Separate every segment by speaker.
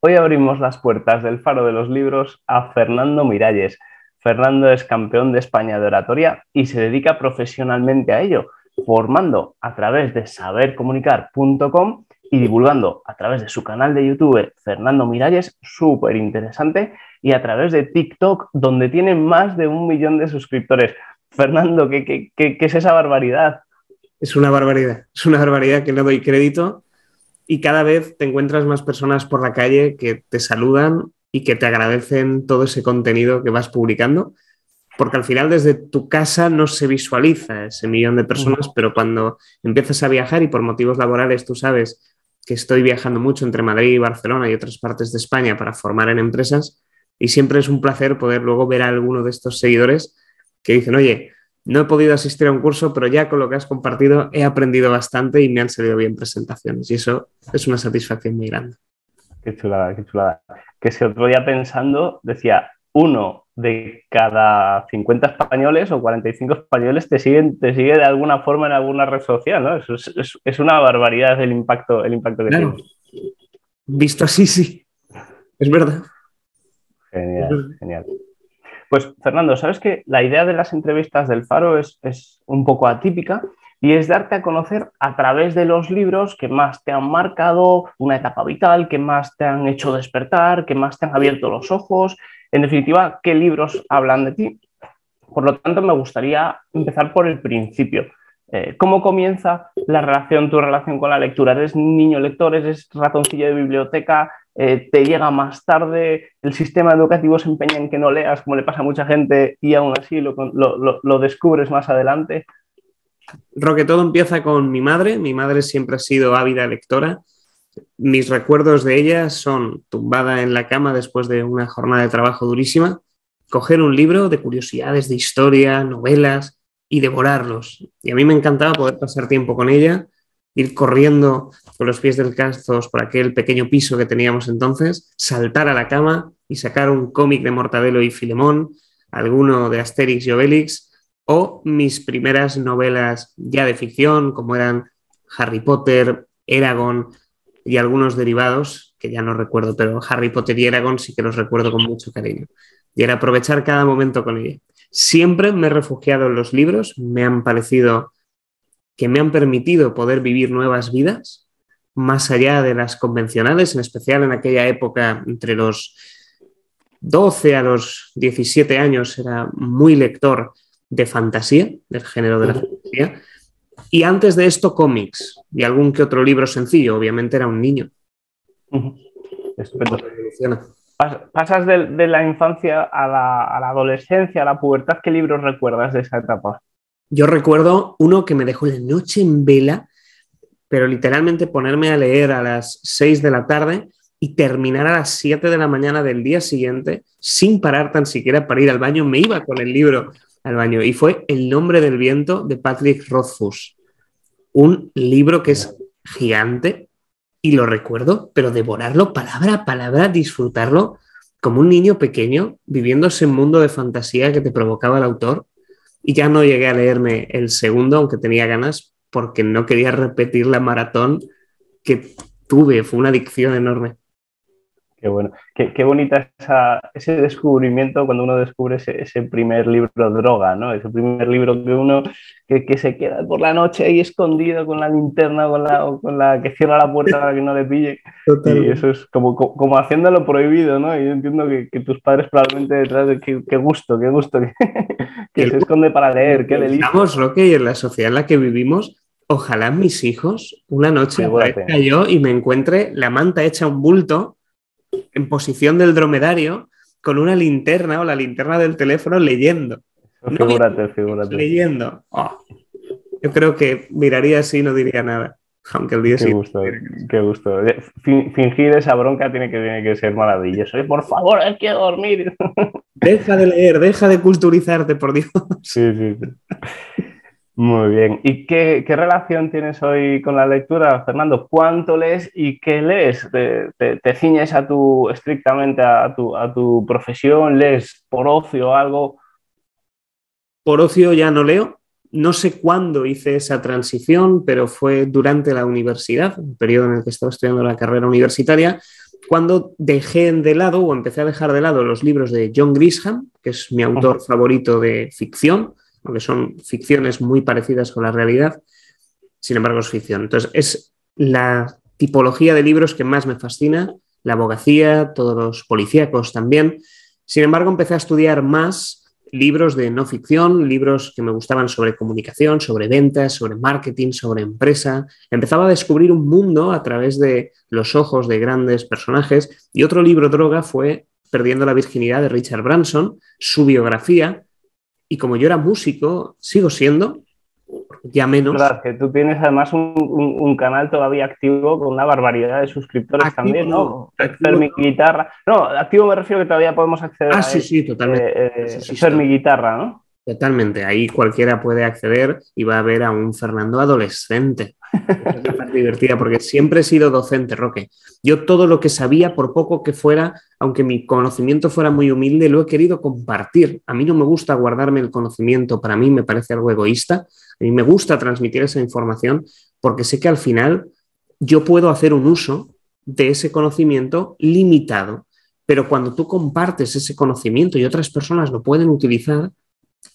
Speaker 1: Hoy abrimos las puertas del Faro de los Libros a Fernando Miralles. Fernando es campeón de España de oratoria y se dedica profesionalmente a ello, formando a través de sabercomunicar.com y divulgando a través de su canal de YouTube Fernando Miralles, súper interesante, y a través de TikTok, donde tiene más de 1 millón de suscriptores. Fernando, ¿qué es esa barbaridad?
Speaker 2: Es una barbaridad que no doy crédito y cada vez te encuentras más personas por la calle que te saludan y que te agradecen todo ese contenido que vas publicando, porque al final desde tu casa no se visualiza ese millón de personas, pero cuando empiezas a viajar y por motivos laborales tú sabes que estoy viajando mucho entre Madrid y Barcelona y otras partes de España para formar en empresas y siempre es un placer poder luego ver a alguno de estos seguidores que dicen, oye, no he podido asistir a un curso, pero ya con lo que has compartido he aprendido bastante y me han salido bien presentaciones. Y eso es una satisfacción muy grande.
Speaker 1: Qué chulada, qué chulada. Que si otro día pensando, decía, uno de cada 50 españoles o 45 españoles te sigue de alguna forma en alguna red social, ¿no? Eso es una barbaridad el impacto que
Speaker 2: Claro,
Speaker 1: tiene.
Speaker 2: visto así, sí, es verdad. Es
Speaker 1: Genial,
Speaker 2: verdad.
Speaker 1: genial. Pues Fernando, sabes que la idea de las entrevistas del Faro es un poco atípica y es darte a conocer a través de los libros que más te han marcado una etapa vital, que más te han hecho despertar, que más te han abierto los ojos, en definitiva, qué libros hablan de ti. Por lo tanto, me gustaría empezar por el principio. ¿Cómo comienza tu relación con la lectura? ¿Eres niño lector? ¿Eres ratoncillo de biblioteca? ¿Te llega más tarde? ¿El sistema educativo se empeña en que no leas, como le pasa a mucha gente, y aún así lo descubres más adelante?
Speaker 2: Roque, todo empieza con mi madre. Mi madre siempre ha sido ávida lectora. Mis recuerdos de ella son tumbada en la cama después de una jornada de trabajo durísima, coger un libro de curiosidades, de historia, novelas y devorarlos. Y a mí me encantaba poder pasar tiempo con ella, ir corriendo con los pies descalzos por aquel pequeño piso que teníamos entonces, saltar a la cama y sacar un cómic de Mortadelo y Filemón, alguno de Asterix y Obelix, o mis primeras novelas ya de ficción, como eran Harry Potter, Eragon y algunos derivados, que ya no recuerdo, pero Harry Potter y Eragon sí que los recuerdo con mucho cariño. Y era aprovechar cada momento con ella. Siempre me he refugiado en los libros, me han parecido que me han permitido poder vivir nuevas vidas, más allá de las convencionales, en especial en aquella época entre los 12 a los 17 años era muy lector de fantasía, del género de la fantasía, y antes de esto cómics y algún que otro libro sencillo, obviamente era un niño.
Speaker 1: Estupendo.
Speaker 2: Evoluciona.
Speaker 1: Pasas de la infancia a la adolescencia, a la pubertad. ¿Qué libros recuerdas de esa etapa?
Speaker 2: Yo recuerdo uno que me dejó la noche en vela, pero literalmente ponerme a leer a las 6 de la tarde y terminar a las 7 de la mañana del día siguiente sin parar tan siquiera para ir al baño. Me iba con el libro al baño y fue El nombre del viento de Patrick Rothfuss, un libro que es gigante y lo recuerdo, pero devorarlo palabra a palabra, disfrutarlo como un niño pequeño viviendo ese mundo de fantasía que te provocaba el autor. Y ya no llegué a leerme el segundo, aunque tenía ganas, porque no quería repetir la maratón que tuve. Fue una adicción enorme.
Speaker 1: Qué bueno, qué bonita ese descubrimiento cuando uno descubre ese primer libro droga, ¿no? Ese primer libro que uno que se queda por la noche ahí escondido con la linterna o con la que cierra la puerta para que no le pille. Y eso
Speaker 2: Totalmente.
Speaker 1: es como haciéndolo prohibido, ¿no? Y yo entiendo que tus padres probablemente detrás de qué gusto,
Speaker 2: Y
Speaker 1: que
Speaker 2: el
Speaker 1: se esconde para leer, qué delicia.
Speaker 2: pensamos, Roque, y en la sociedad en la que vivimos, ojalá mis hijos una noche
Speaker 1: Figúrate.
Speaker 2: aparezca yo y me encuentre la manta hecha un bulto en posición del dromedario con una linterna o la linterna del teléfono leyendo. No viendo,
Speaker 1: Figúrate.
Speaker 2: leyendo. Oh, yo creo que miraría así y no diría nada, aunque el día
Speaker 1: Qué
Speaker 2: siguiente.
Speaker 1: gusto, qué gusto. Fingir esa bronca tiene que ser maravilloso. Por favor, hay que dormir.
Speaker 2: Deja de leer, deja de culturizarte, por Dios.
Speaker 1: Sí, sí, sí. Muy bien. ¿Y qué relación tienes hoy con la lectura, Fernando? ¿Cuánto lees y qué lees? ¿Te ciñes estrictamente a tu profesión? ¿Lees por ocio o algo?
Speaker 2: Por ocio ya no leo. No sé cuándo hice esa transición, pero fue durante la universidad, el periodo en el que estaba estudiando la carrera universitaria, cuando dejé de lado o empecé a dejar de lado los libros de John Grisham, que es mi autor favorito de ficción, aunque son ficciones muy parecidas con la realidad, sin embargo es ficción. Entonces es la tipología de libros que más me fascina, la abogacía, todos los policíacos también. Sin embargo, empecé a estudiar más libros de no ficción, libros que me gustaban sobre comunicación, sobre ventas, sobre marketing, sobre empresa. Empezaba a descubrir un mundo a través de los ojos de grandes personajes. Y otro libro droga fue Perdiendo la virginidad de Richard Branson, su biografía. Y como yo era músico, sigo siendo, ya menos.
Speaker 1: Es verdad que tú tienes además un canal todavía activo con una barbaridad de suscriptores
Speaker 2: Activo,
Speaker 1: también, ¿no?
Speaker 2: activo,
Speaker 1: Guitarra. No, activo me refiero que todavía podemos acceder a él.
Speaker 2: sí, totalmente.
Speaker 1: Fermi Guitarra, ¿no?
Speaker 2: Totalmente. Ahí cualquiera puede acceder y va a ver a un Fernando adolescente. Es más divertida porque siempre he sido docente, Roque. Yo todo lo que sabía, por poco que fuera, aunque mi conocimiento fuera muy humilde, lo he querido compartir. A mí no me gusta guardarme el conocimiento, para mí me parece algo egoísta. A mí me gusta transmitir esa información porque sé que al final yo puedo hacer un uso de ese conocimiento limitado, pero cuando tú compartes ese conocimiento y otras personas lo pueden utilizar,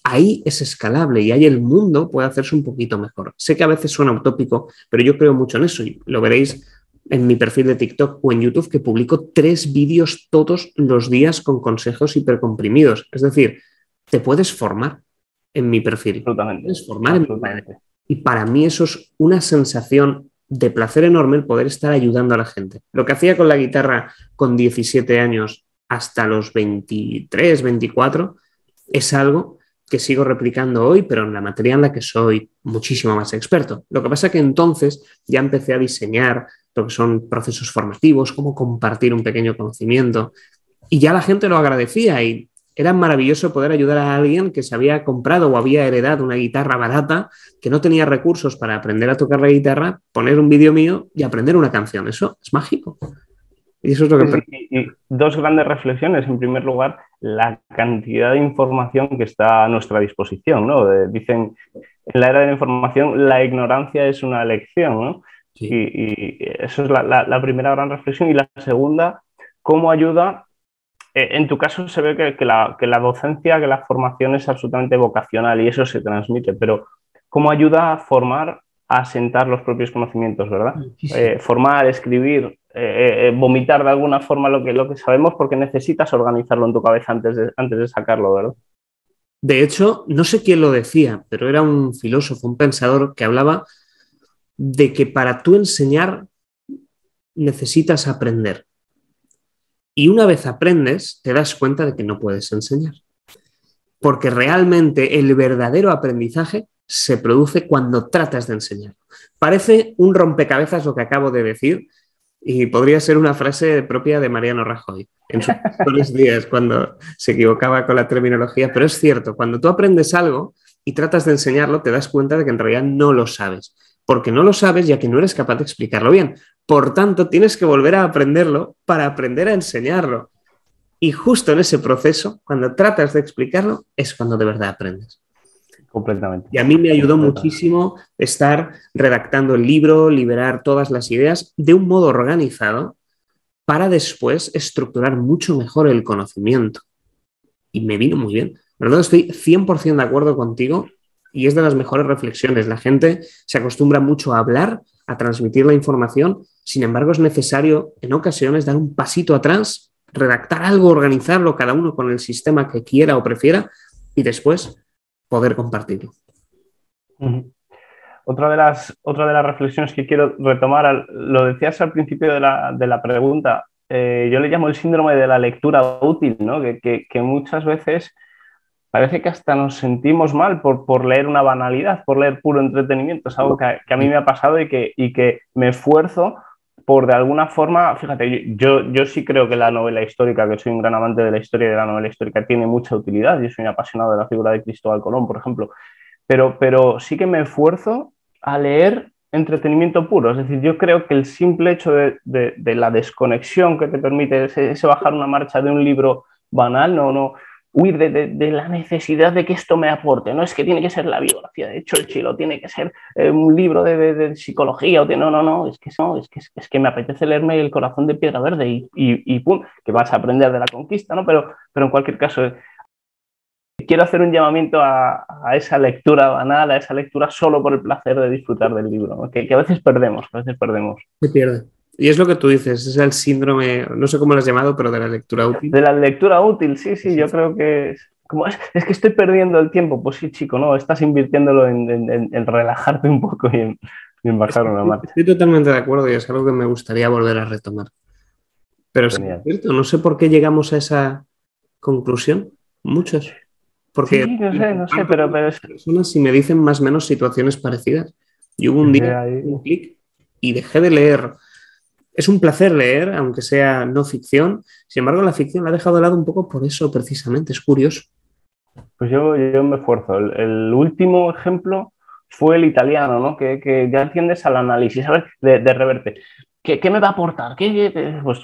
Speaker 2: ahí es escalable y ahí el mundo puede hacerse un poquito mejor. Sé que a veces suena utópico, pero yo creo mucho en eso y lo veréis en mi perfil de TikTok o en YouTube, que publico 3 vídeos todos los días con consejos hipercomprimidos. Es decir, te puedes formar en mi perfil.
Speaker 1: Absolutamente.
Speaker 2: Puedes formar absolutamente. Y para mí eso es una sensación de placer enorme el poder estar ayudando a la gente. Lo que hacía con la guitarra con 17 años hasta los 23, 24, es algo que sigo replicando hoy, pero en la materia en la que soy muchísimo más experto. Lo que pasa es que entonces ya empecé a diseñar lo que son procesos formativos, cómo compartir un pequeño conocimiento, y ya la gente lo agradecía y era maravilloso poder ayudar a alguien que se había comprado o había heredado una guitarra barata, que no tenía recursos para aprender a tocar la guitarra, poner un vídeo mío y aprender una canción. Eso es mágico. Y eso es lo que...
Speaker 1: Y 2 grandes reflexiones. En primer lugar, la cantidad de información que está a nuestra disposición, ¿no? Dicen, en la era de la información, la ignorancia es una elección, ¿no? Sí. Y eso es la primera gran reflexión. Y la segunda, ¿cómo ayuda? En tu caso se ve que la docencia, que la formación es absolutamente vocacional y eso se transmite, pero ¿cómo ayuda a formar, a asentar los propios conocimientos, ¿verdad? Sí. Formar, escribir, vomitar de alguna forma lo que sabemos, porque necesitas organizarlo en tu cabeza antes de sacarlo, ¿verdad?
Speaker 2: De hecho, no sé quién lo decía, pero era un filósofo, un pensador que hablaba de que para tú enseñar necesitas aprender. Y una vez aprendes, te das cuenta de que no puedes enseñar. Porque realmente el verdadero aprendizaje se produce cuando tratas de enseñar. Parece un rompecabezas lo que acabo de decir y podría ser una frase propia de Mariano Rajoy en sus mejores días cuando se equivocaba con la terminología, pero es cierto, cuando tú aprendes algo y tratas de enseñarlo, te das cuenta de que en realidad no lo sabes. Porque no lo sabes ya que no eres capaz de explicarlo bien. Por tanto, tienes que volver a aprenderlo para aprender a enseñarlo. Y justo en ese proceso, cuando tratas de explicarlo, es cuando de verdad aprendes.
Speaker 1: Completamente.
Speaker 2: Y a mí me ayudó muchísimo estar redactando el libro, liberar todas las ideas de un modo organizado para después estructurar mucho mejor el conocimiento. Y me vino muy bien. De verdad, estoy 100% de acuerdo contigo. Y es de las mejores reflexiones. La gente se acostumbra mucho a hablar, a transmitir la información. Sin embargo, es necesario en ocasiones dar un pasito atrás, redactar algo, organizarlo cada uno con el sistema que quiera o prefiera y después poder compartirlo.
Speaker 1: Otra de las reflexiones que quiero retomar, lo decías al principio de la pregunta, yo le llamo el síndrome de la lectura útil, ¿no? Que muchas veces parece que hasta nos sentimos mal por leer una banalidad, por leer puro entretenimiento. Es algo que a mí me ha pasado y que me esfuerzo por, de alguna forma, fíjate, yo sí creo que la novela histórica, que soy un gran amante de la historia y de la novela histórica, tiene mucha utilidad. Yo soy un apasionado de la figura de Cristóbal Colón, por ejemplo, pero sí que me esfuerzo a leer entretenimiento puro. Es decir, yo creo que el simple hecho de la desconexión que te permite ese bajar una marcha de un libro banal, huir de la necesidad de que esto me aporte, no es que tiene que ser la biografía de Churchill o tiene que ser un libro de psicología, no, es que me apetece leerme El corazón de piedra verde y pum, que vas a aprender de la conquista, ¿no? Pero en cualquier caso, quiero hacer un llamamiento a esa lectura banal, a esa lectura solo por el placer de disfrutar del libro, ¿no? Que a veces perdemos,
Speaker 2: Se pierde. Y es lo que tú dices, es el síndrome, no sé cómo lo has llamado, pero de la lectura útil.
Speaker 1: De la lectura útil, sí, yo creo que es que estoy perdiendo el tiempo. Pues sí, chico, no, estás invirtiéndolo en relajarte un poco y en bajar una marcha.
Speaker 2: Estoy totalmente de acuerdo y es algo que me gustaría volver a retomar. Pero sí, es cierto, no sé por qué llegamos a esa conclusión, muchos. Porque
Speaker 1: sí, no sé, pero es...
Speaker 2: personas si me dicen más o menos situaciones parecidas. Y hubo un día, un clic, y dejé de leer. Es un placer leer, aunque sea no ficción. Sin embargo, la ficción la he dejado de lado un poco por eso, precisamente. Es curioso.
Speaker 1: Pues yo me esfuerzo. El último ejemplo fue el italiano, ¿no? Que ya atiendes al análisis, ¿sabes? De Reverte. ¿Qué me va a aportar?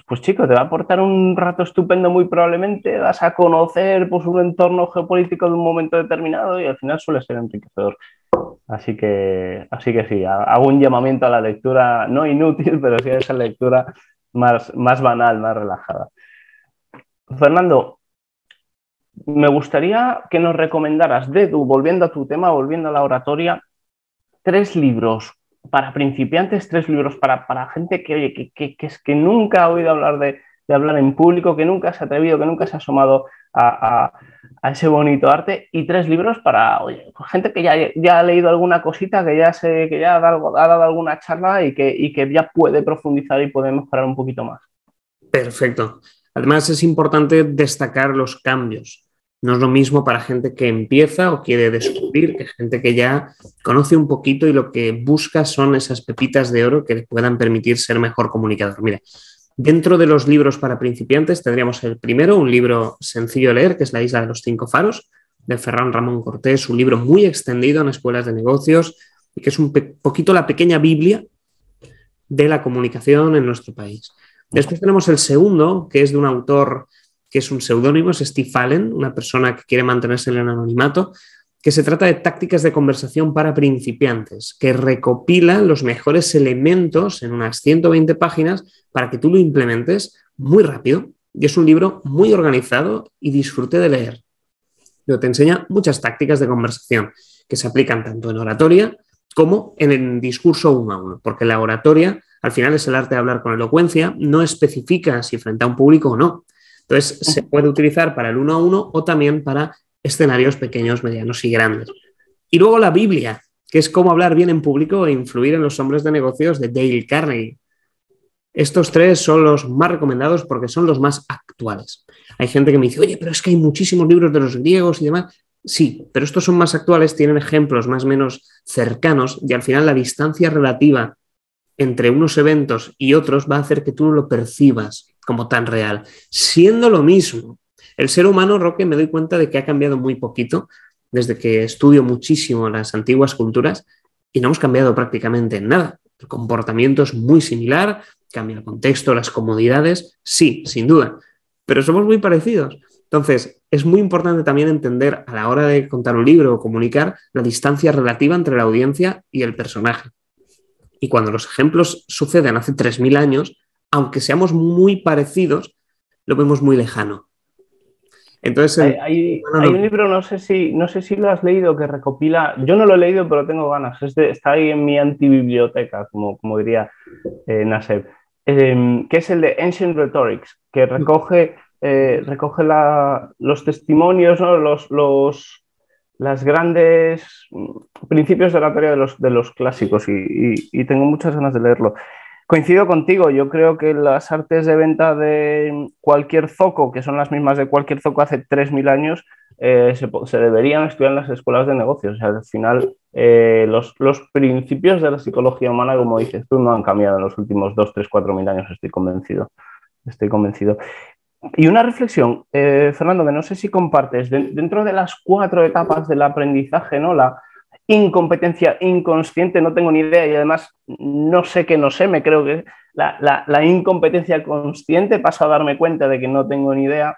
Speaker 1: Pues chico, te va a aportar un rato estupendo muy probablemente, vas a conocer pues, un entorno geopolítico de un momento determinado y al final suele ser enriquecedor. Así que sí, hago un llamamiento a la lectura, no inútil, pero sí a esa lectura más banal, más relajada. Fernando, me gustaría que nos recomendaras, volviendo a tu tema, volviendo a la oratoria, 3 libros para principiantes, 3 libros para gente que, oye, que nunca ha oído hablar de hablar en público, que nunca se ha atrevido, que nunca se ha asomado a ese bonito arte, y 3 libros para, oye, gente que ya ha leído alguna cosita, que ya ha dado alguna charla y que ya puede profundizar y puede mejorar un poquito más.
Speaker 2: Perfecto. Además, es importante destacar los cambios. No es lo mismo para gente que empieza o quiere descubrir que gente que ya conoce un poquito y lo que busca son esas pepitas de oro que le puedan permitir ser mejor comunicador. Mira, dentro de los libros para principiantes tendríamos el primero, un libro sencillo de leer, que es La isla de los 5 faros, de Ferran Ramón Cortés, un libro muy extendido en escuelas de negocios y que es un poquito la pequeña Biblia de la comunicación en nuestro país. Después tenemos el segundo, que es de un autor que es un seudónimo, es Steve Allen, una persona que quiere mantenerse en el anonimato, que se trata de tácticas de conversación para principiantes, que recopila los mejores elementos en unas 120 páginas para que tú lo implementes muy rápido. Y es un libro muy organizado y disfruté de leer. Pero te enseña muchas tácticas de conversación que se aplican tanto en oratoria como en el discurso uno a uno, porque la oratoria al final es el arte de hablar con elocuencia, no especifica si frente a un público o no. Entonces, se puede utilizar para el uno a uno o también para escenarios pequeños, medianos y grandes. Y luego la Biblia, que es cómo hablar bien en público e influir en los hombres de negocios de Dale Carnegie. Estos 3 son los más recomendados porque son los más actuales. Hay gente que me dice, oye, pero es que hay muchísimos libros de los griegos y demás. Sí, pero estos son más actuales, tienen ejemplos más o menos cercanos y al final la distancia relativa entre unos eventos y otros va a hacer que tú no lo percibas como tan real. Siendo lo mismo, el ser humano, Roque, me doy cuenta de que ha cambiado muy poquito desde que estudio muchísimo las antiguas culturas y no hemos cambiado prácticamente en nada. El comportamiento es muy similar, cambia el contexto, las comodidades, sí, sin duda, pero somos muy parecidos. Entonces, es muy importante también entender a la hora de contar un libro o comunicar la distancia relativa entre la audiencia y el personaje. Y cuando los ejemplos suceden hace 3.000 años, aunque seamos muy parecidos, lo vemos muy lejano. Entonces,
Speaker 1: hay un libro, no sé si lo has leído, que recopila, yo no lo he leído, pero tengo ganas, está ahí en mi antibiblioteca, como diría Nasser, que es el de Ancient Rhetorics, que recoge los testimonios, ¿no? Las grandes principios de la teoría de los clásicos y tengo muchas ganas de leerlo. Coincido contigo, yo creo que las artes de venta de cualquier zoco, que son las mismas de cualquier zoco hace 3.000 años, se deberían estudiar en las escuelas de negocios. O sea, al final, los principios de la psicología humana, como dices tú, no han cambiado en los últimos 2, 3, 4.000 años, estoy convencido. Y una reflexión, Fernando, que no sé si compartes, dentro de las 4 etapas del aprendizaje, ¿no? La incompetencia inconsciente, no tengo ni idea y además no sé que no sé, me creo que la incompetencia consciente, paso a darme cuenta de que no tengo ni idea,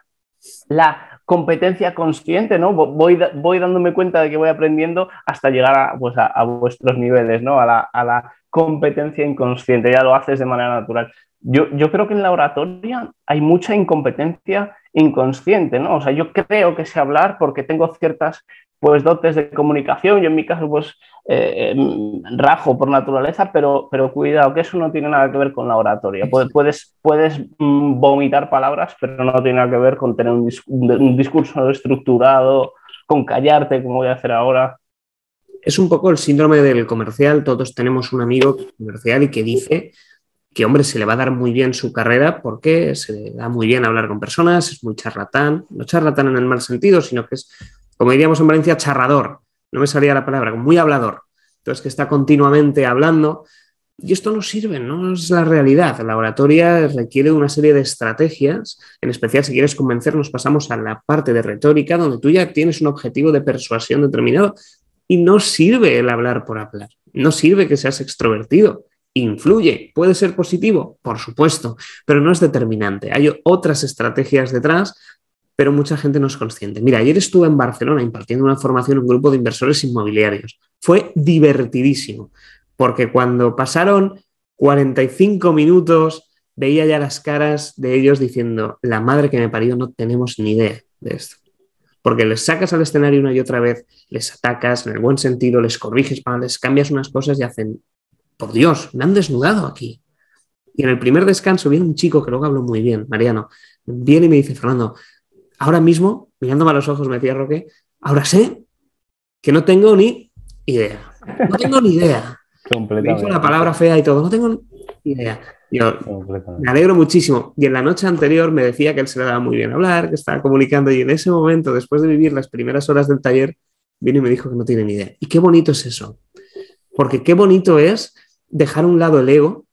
Speaker 1: la competencia consciente, ¿no? Voy dándome cuenta de que voy aprendiendo hasta llegar a vuestros niveles, ¿no? A la competencia inconsciente, ya lo haces de manera natural. Yo creo que en la oratoria hay mucha incompetencia inconsciente, ¿no? O sea, yo creo que sé hablar porque tengo ciertas, pues, dotes de comunicación. Yo en mi caso, pues, rajo por naturaleza, pero cuidado, que eso no tiene nada que ver con la oratoria. Puedes vomitar palabras, pero no tiene nada que ver con tener un discurso estructurado, con callarte, como voy a hacer ahora.
Speaker 2: Es un poco el síndrome del comercial. Todos tenemos un amigo comercial y que dice que, hombre, se le va a dar muy bien su carrera porque se le da muy bien hablar con personas, es muy charlatán, no charlatán en el mal sentido, sino que es, como diríamos en Valencia, charrador, no me salía la palabra, muy hablador. Entonces, que está continuamente hablando y esto no sirve, no es la realidad. La oratoria requiere una serie de estrategias, en especial si quieres convencer, nos pasamos a la parte de retórica, donde tú ya tienes un objetivo de persuasión determinado y no sirve el hablar por hablar, no sirve que seas extrovertido. Influye, puede ser positivo, por supuesto, pero no es determinante. Hay otras estrategias detrás, pero mucha gente no es consciente. Mira, ayer estuve en Barcelona impartiendo una formación a un grupo de inversores inmobiliarios. Fue divertidísimo, porque cuando pasaron 45 minutos veía ya las caras de ellos diciendo, la madre que me parió, no tenemos ni idea de esto. Porque les sacas al escenario una y otra vez, les atacas en el buen sentido, les corriges, les cambias unas cosas y hacen, por Dios, me han desnudado aquí. Y en el primer descanso viene un chico que luego habló muy bien, Mariano, viene y me dice, Fernando, ahora mismo, mirándome a los ojos, me decía Roque, ahora sé que no tengo ni idea. No tengo ni idea. Me dijo la palabra fea y todo, no tengo ni idea. Yo me alegro muchísimo. Y en la noche anterior me decía que él se le daba muy bien hablar, que estaba comunicando, y en ese momento, después de vivir las primeras horas del taller, vino y me dijo que no tiene ni idea. Y qué bonito es eso. Porque qué bonito es dejar a un lado el ego.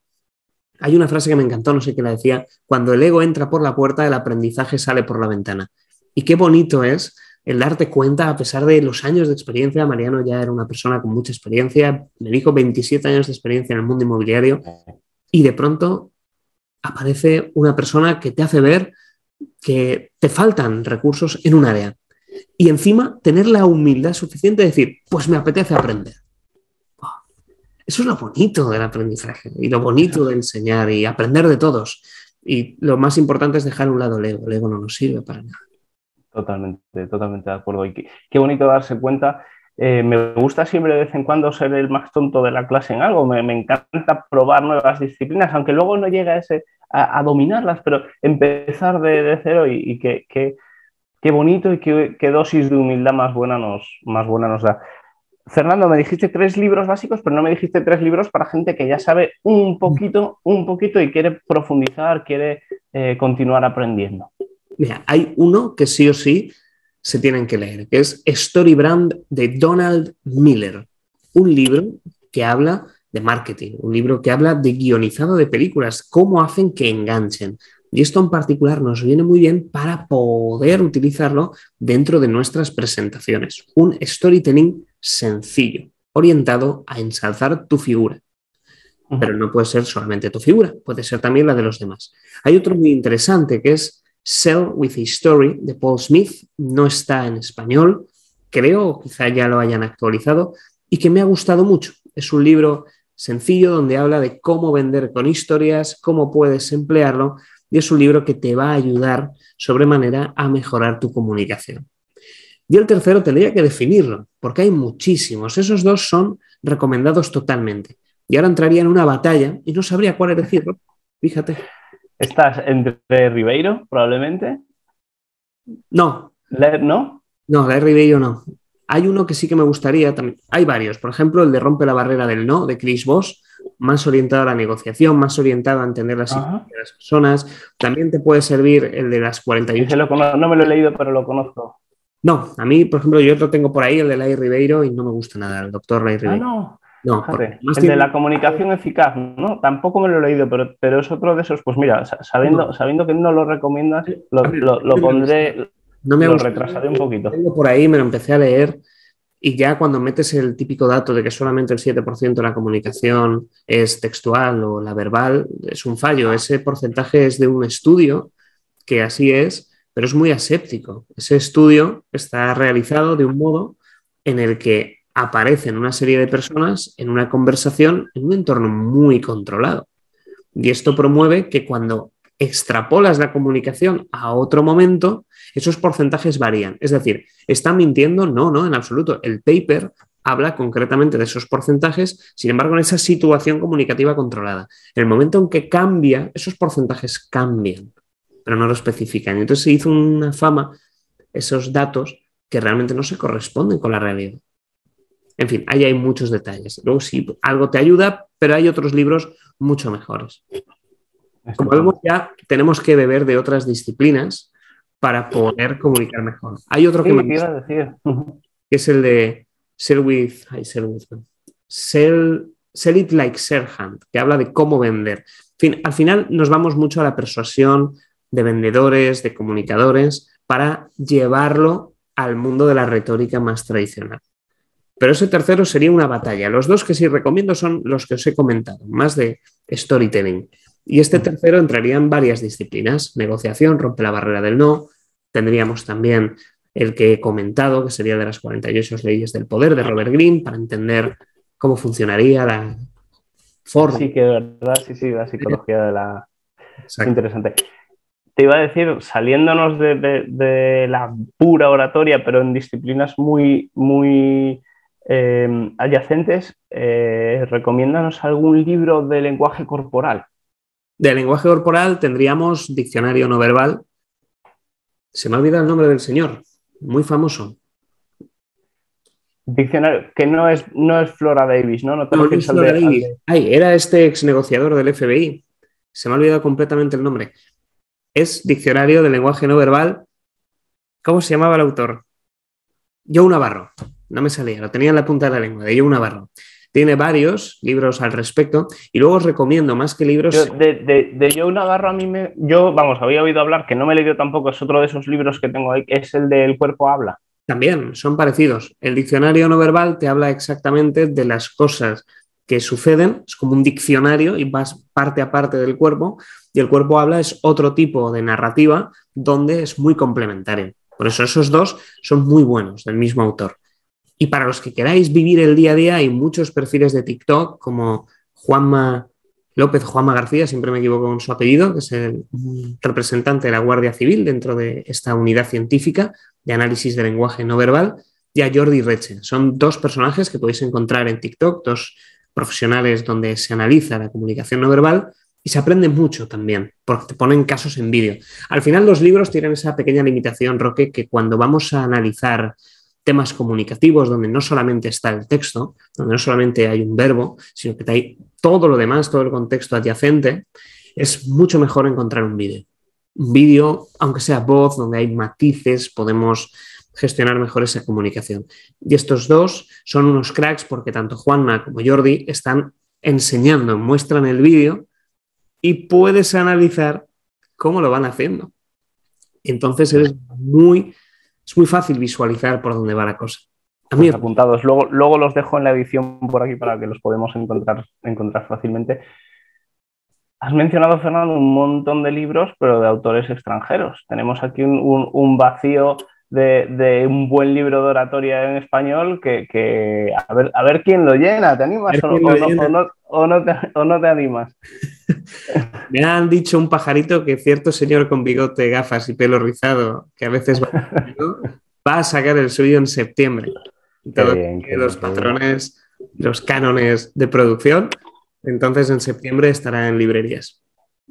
Speaker 2: Hay una frase que me encantó, no sé quién la decía, cuando el ego entra por la puerta, el aprendizaje sale por la ventana. Y qué bonito es el darte cuenta, a pesar de los años de experiencia. Mariano ya era una persona con mucha experiencia, me dijo 27 años de experiencia en el mundo inmobiliario, y de pronto aparece una persona que te hace ver que te faltan recursos en un área. Y encima tener la humildad suficiente de decir, pues me apetece aprender. Eso es lo bonito del aprendizaje y lo bonito de enseñar y aprender de todos. Y lo más importante es dejar a un lado el ego. El ego no nos sirve para nada.
Speaker 1: Totalmente de acuerdo. Y qué bonito darse cuenta. Me gusta siempre de vez en cuando ser el más tonto de la clase en algo. Me encanta probar nuevas disciplinas, aunque luego no llegue a dominarlas, pero empezar de cero y qué bonito y qué dosis de humildad más buena nos da. Fernando, me dijiste 3 libros básicos, pero no me dijiste 3 libros para gente que ya sabe un poquito y quiere profundizar, quiere continuar aprendiendo.
Speaker 2: Mira, hay uno que sí o sí se tienen que leer, que es Storybrand de Donald Miller, un libro que habla de marketing, un libro que habla de guionizado de películas, cómo hacen que enganchen. Y esto en particular nos viene muy bien para poder utilizarlo dentro de nuestras presentaciones. Un storytelling sencillo, orientado a ensalzar tu figura. Pero no puede ser solamente tu figura, puede ser también la de los demás. Hay otro muy interesante que es Sell with a Story de Paul Smith. No está en español, creo, quizá ya lo hayan actualizado, y que me ha gustado mucho. Es un libro sencillo donde habla de cómo vender con historias, cómo puedes emplearlo, y es un libro que te va a ayudar sobremanera a mejorar tu comunicación. Y el tercero tendría que definirlo, porque hay muchísimos. Esos 2 son recomendados totalmente. Y ahora entraría en una batalla y no sabría cuál elegirlo. Fíjate.
Speaker 1: ¿Estás entre Ribeiro, probablemente?
Speaker 2: No.
Speaker 1: ¿No?
Speaker 2: No, la Ribeiro no. Hay uno que sí que me gustaría también. Hay varios. Por ejemplo, el de Rompe la barrera del no, de Chris Voss, más orientado a la negociación, más orientado a entender la situación de las personas. También te puede servir el de las 48.
Speaker 1: No me lo he leído, pero lo conozco.
Speaker 2: No, a mí, por ejemplo, yo otro tengo por ahí, el de Larry Ribeiro, y no me gusta nada, el doctor Larry Ribeiro.
Speaker 1: No.
Speaker 2: No,
Speaker 1: el de la comunicación eficaz, ¿no? Tampoco me lo he leído, pero es otro de esos. Pues mira, sabiendo que no lo recomiendas, lo pondré, lo retrasaré un poquito.
Speaker 2: Tengo por ahí, me lo empecé a leer, y ya cuando metes el típico dato de que solamente el 7% de la comunicación es textual o la verbal, es un fallo. Ese porcentaje es de un estudio que así es, pero es muy aséptico. Ese estudio está realizado de un modo en el que aparecen una serie de personas en una conversación en un entorno muy controlado. Y esto promueve que cuando extrapolas la comunicación a otro momento, esos porcentajes varían. Es decir, ¿está mintiendo? No, no, en absoluto. El paper habla concretamente de esos porcentajes, sin embargo, en esa situación comunicativa controlada. En el momento en que cambia, esos porcentajes cambian, pero no lo especifican. Entonces se hizo una fama esos datos que realmente no se corresponden con la realidad. En fin, ahí hay muchos detalles. Luego sí, algo te ayuda, pero hay otros libros mucho mejores. Como vemos, ya tenemos que beber de otras disciplinas para poder comunicar mejor. Hay otro que me
Speaker 1: iba a decir.
Speaker 2: Que es el de Sell It Like Serhant, que habla de cómo vender. En fin, al final nos vamos mucho a la persuasión de vendedores, de comunicadores, para llevarlo al mundo de la retórica más tradicional. Pero ese tercero sería una batalla. Los dos que sí recomiendo son los que os he comentado, más de storytelling. Y este tercero entraría en varias disciplinas. Negociación, rompe la barrera del no. Tendríamos también el que he comentado, que sería de las 48 leyes del poder de Robert Greene, para entender cómo funcionaría la forma.
Speaker 1: Sí, que de verdad, sí, la psicología de la... Exacto. Interesante. Te iba a decir, saliéndonos de la pura oratoria, pero en disciplinas muy adyacentes, recomiéndanos algún libro de lenguaje corporal.
Speaker 2: De lenguaje corporal tendríamos Diccionario no verbal. Se me ha olvidado el nombre del señor, muy famoso.
Speaker 1: Diccionario, que no es Flora Davis, ¿no?
Speaker 2: No es Flora Davis. Ay, era este ex negociador del FBI. Se me ha olvidado completamente el nombre. Es Diccionario de lenguaje no verbal. ¿Cómo se llamaba el autor? Joe Navarro. No me salía, lo tenía en la punta de la lengua, de Joe Navarro. Tiene varios libros al respecto y luego os recomiendo más que libros...
Speaker 1: De Joe Navarro a mí había oído hablar, que no me he leído tampoco, es otro de esos libros que tengo ahí, es el del cuerpo habla.
Speaker 2: También, son parecidos. El diccionario no verbal te habla exactamente de las cosas que suceden, es como un diccionario y vas parte a parte del cuerpo, y el cuerpo habla es otro tipo de narrativa donde es muy complementario. Por eso esos dos son muy buenos, del mismo autor. Y para los que queráis vivir el día a día, hay muchos perfiles de TikTok como Juanma García, siempre me equivoco con su apellido, que es el representante de la Guardia Civil dentro de esta unidad científica de análisis de lenguaje no verbal, y a Jordi Reche. Son dos personajes que podéis encontrar en TikTok, dos profesionales donde se analiza la comunicación no verbal y se aprende mucho también, porque te ponen casos en vídeo. Al final los libros tienen esa pequeña limitación, Roque, que cuando vamos a analizar temas comunicativos donde no solamente está el texto, donde no solamente hay un verbo, sino que hay todo lo demás, todo el contexto adyacente, es mucho mejor encontrar un vídeo. Un vídeo, aunque sea voz, donde hay matices, podemos gestionar mejor esa comunicación. Y estos dos son unos cracks porque tanto Juanma como Jordi están enseñando, muestran el vídeo y puedes analizar cómo lo van haciendo. Entonces es muy fácil visualizar por dónde va la cosa.
Speaker 1: A mí apuntados. Luego los dejo en la edición por aquí para que los podamos encontrar fácilmente. Has mencionado, Fernando, un montón de libros, pero de autores extranjeros. Tenemos aquí un vacío de un buen libro de oratoria en español que a ver quién lo llena. ¿Te animas o no te animas?
Speaker 2: Me han dicho un pajarito que cierto señor con bigote, gafas y pelo rizado, que a veces va a sacar el suyo en septiembre. Todos los patrones, los cánones de producción. Entonces en septiembre estará en librerías.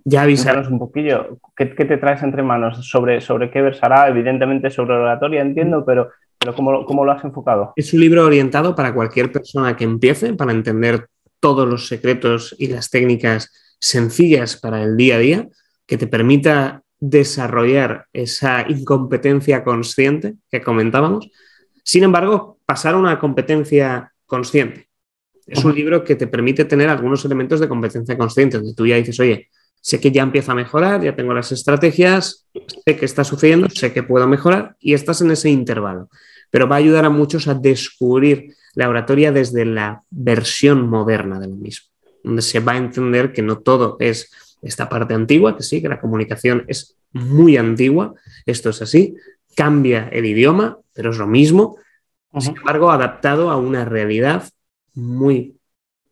Speaker 2: Ya avisarás
Speaker 1: un poquillo. ¿Qué te traes entre manos? ¿Sobre qué versará? Evidentemente sobre oratoria, entiendo, pero ¿cómo lo has enfocado?
Speaker 2: Es un libro orientado para cualquier persona que empiece, para entender todos los secretos y las técnicas sencillas para el día a día, que te permita desarrollar esa incompetencia consciente que comentábamos. Sin embargo, pasar a una competencia consciente. Es un libro que te permite tener algunos elementos de competencia consciente, donde tú ya dices, oye, sé que ya empiezo a mejorar, ya tengo las estrategias, sé qué está sucediendo, sé que puedo mejorar y estás en ese intervalo. Pero va a ayudar a muchos a descubrir la oratoria desde la versión moderna de lo mismo, donde se va a entender que no todo es esta parte antigua, que sí, que la comunicación es muy antigua, esto es así, cambia el idioma, pero es lo mismo, sin embargo, adaptado a una realidad muy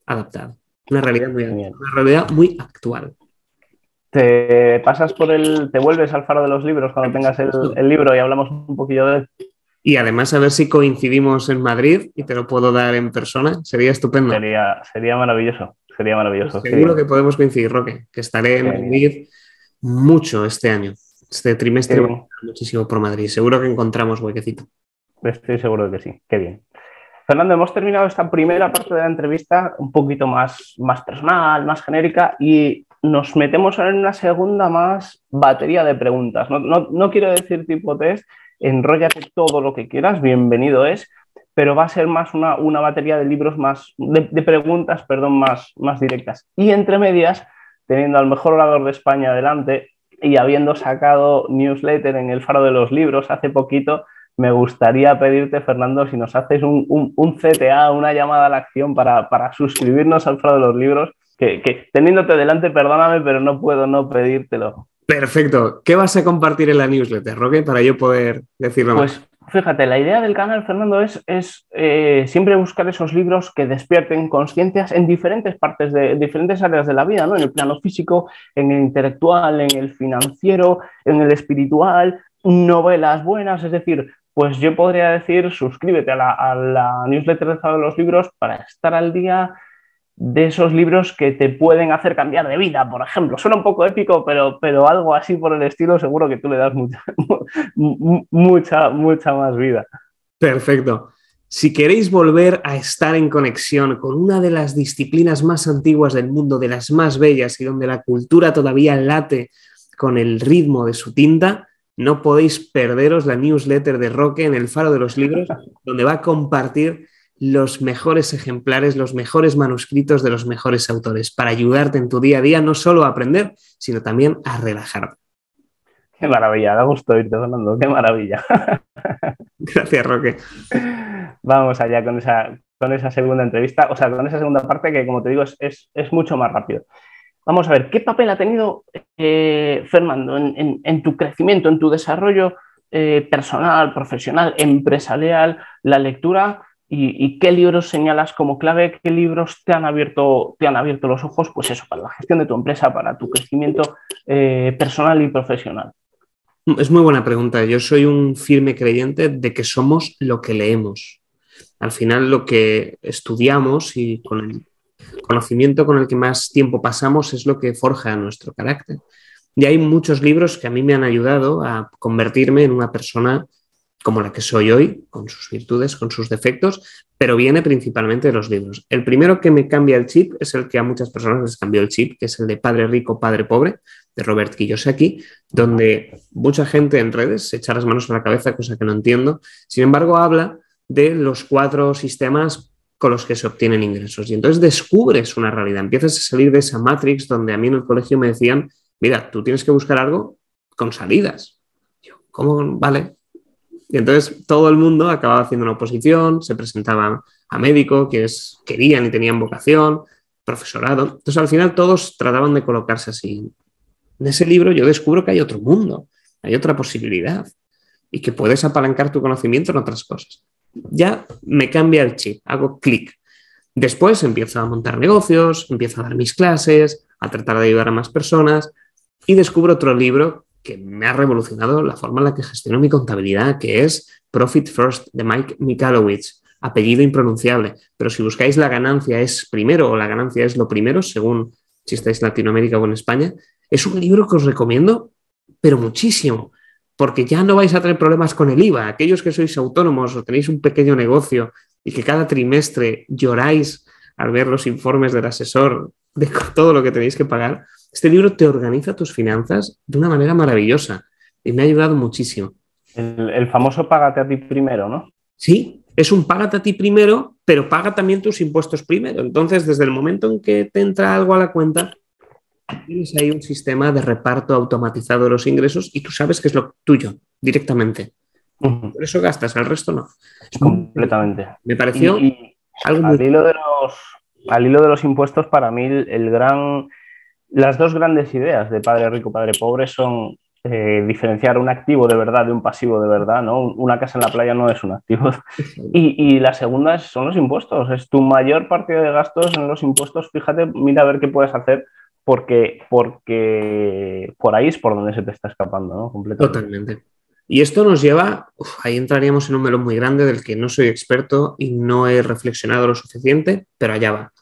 Speaker 2: adaptada, una realidad muy actual.
Speaker 1: Te vuelves al Faro de los Libros cuando tengas el libro y hablamos un poquillo de él.
Speaker 2: Y además a ver si coincidimos en Madrid y te lo puedo dar en persona, sería estupendo.
Speaker 1: Sería maravilloso, sería maravilloso.
Speaker 2: Seguro que podemos coincidir, Roque, que estaré en Madrid mucho este año. Este trimestre voy a estar muchísimo por Madrid. Seguro que encontramos huequecito.
Speaker 1: Estoy seguro de que sí. Qué bien. Fernando, hemos terminado esta primera parte de la entrevista un poquito más personal, más genérica, y nos metemos ahora en una segunda más batería de preguntas. No quiero decir tipo test, enróllate todo lo que quieras, bienvenido es, pero va a ser más una batería de libros de preguntas, más directas. Y entre medias, teniendo al mejor orador de España delante y habiendo sacado newsletter en el Faro de los Libros hace poquito, me gustaría pedirte, Fernando, si nos haces un CTA, una llamada a la acción para suscribirnos al Faro de los Libros, que teniéndote delante, perdóname, pero no puedo no pedírtelo.
Speaker 2: Perfecto. ¿Qué vas a compartir en la newsletter, Roque, para yo poder decirlo más?
Speaker 1: Pues fíjate, la idea del canal, Fernando, es siempre buscar esos libros que despierten conciencias en diferentes partes diferentes áreas de la vida, ¿no? En el plano físico, en el intelectual, en el financiero, en el espiritual, novelas buenas, es decir, pues yo podría decir, suscríbete a la newsletter de Faro de los Libros para estar al día de esos libros que te pueden hacer cambiar de vida, por ejemplo. Suena un poco épico, pero algo así por el estilo, seguro que tú le das mucha más vida.
Speaker 2: Perfecto. Si queréis volver a estar en conexión con una de las disciplinas más antiguas del mundo, de las más bellas y donde la cultura todavía late con el ritmo de su tinta, no podéis perderos la newsletter de Roque en el Faro de los Libros, donde va a compartir los mejores ejemplares, los mejores manuscritos de los mejores autores, para ayudarte en tu día a día no solo a aprender, sino también a relajarte.
Speaker 1: Qué maravilla, da gusto irte, Fernando, qué maravilla.
Speaker 2: Gracias, Roque.
Speaker 1: Vamos allá con esa segunda entrevista, o sea, con esa segunda parte que, como te digo, es mucho más rápido. Vamos a ver, ¿qué papel ha tenido, Fernando, en tu crecimiento, en tu desarrollo personal, profesional, empresarial, la lectura? ¿Y qué libros señalas como clave? ¿Qué libros te han abierto los ojos? Pues eso, para la gestión de tu empresa, para tu crecimiento personal y profesional.
Speaker 2: Es muy buena pregunta. Yo soy un firme creyente de que somos lo que leemos. Al final, lo que estudiamos y con el conocimiento con el que más tiempo pasamos es lo que forja nuestro carácter. Y hay muchos libros que a mí me han ayudado a convertirme en una persona como la que soy hoy, con sus virtudes, con sus defectos, pero viene principalmente de los libros. El primero que me cambia el chip es el que a muchas personas les cambió el chip, que es el de Padre Rico, Padre Pobre, de Robert Kiyosaki, donde mucha gente en redes se echa las manos a la cabeza, cosa que no entiendo. Sin embargo, habla de los 4 sistemas con los que se obtienen ingresos. Y entonces descubres una realidad, empiezas a salir de esa matrix donde a mí en el colegio me decían, mira, tú tienes que buscar algo con salidas. Yo, ¿cómo? Vale. Y entonces todo el mundo acababa haciendo una oposición, se presentaban a médico, querían y tenían vocación, profesorado. Entonces al final todos trataban de colocarse así. En ese libro yo descubro que hay otro mundo, hay otra posibilidad y que puedes apalancar tu conocimiento en otras cosas. Ya me cambia el chip, hago clic. Después empiezo a montar negocios, empiezo a dar mis clases, a tratar de ayudar a más personas y descubro otro libro que me ha revolucionado la forma en la que gestiono mi contabilidad, que es Profit First, de Mike Michalowicz, apellido impronunciable. Pero si buscáis la ganancia es primero o la ganancia es lo primero, según si estáis en Latinoamérica o en España, es un libro que os recomiendo, pero muchísimo, porque ya no vais a tener problemas con el IVA. Aquellos que sois autónomos o tenéis un pequeño negocio y que cada trimestre lloráis al ver los informes del asesor de todo lo que tenéis que pagar, este libro te organiza tus finanzas de una manera maravillosa y me ha ayudado muchísimo.
Speaker 1: El famoso págate a ti primero, ¿no?
Speaker 2: Sí, es un págate a ti primero, pero paga también tus impuestos primero. Entonces, desde el momento en que te entra algo a la cuenta, tienes ahí un sistema de reparto automatizado de los ingresos y tú sabes que es lo tuyo directamente. Por eso gastas, el resto no.
Speaker 1: Completamente.
Speaker 2: Me pareció algo
Speaker 1: muy... Al hilo de los impuestos, para mí las 2 grandes ideas de Padre Rico, Padre Pobre son diferenciar un activo de verdad de un pasivo de verdad, ¿no? Una casa en la playa no es un activo. Y la segunda son los impuestos. Es tu mayor partida de gastos en los impuestos. Fíjate, mira a ver qué puedes hacer porque por ahí es por donde se te está escapando, ¿no? Completamente.
Speaker 2: Totalmente. Y esto nos lleva, ahí entraríamos en un melón muy grande del que no soy experto y no he reflexionado lo suficiente, pero allá va.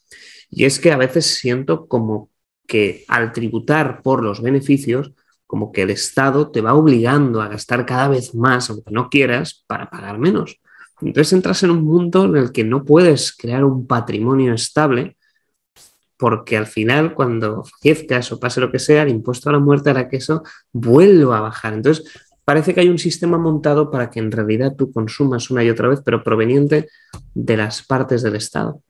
Speaker 2: Y es que a veces siento como que al tributar por los beneficios, como que el Estado te va obligando a gastar cada vez más, aunque no quieras, para pagar menos. Entonces entras en un mundo en el que no puedes crear un patrimonio estable porque al final cuando fallezcas o pase lo que sea, el impuesto a la muerte hará que eso vuelva a bajar. Entonces parece que hay un sistema montado para que en realidad tú consumas una y otra vez, pero proveniente de las partes del Estado.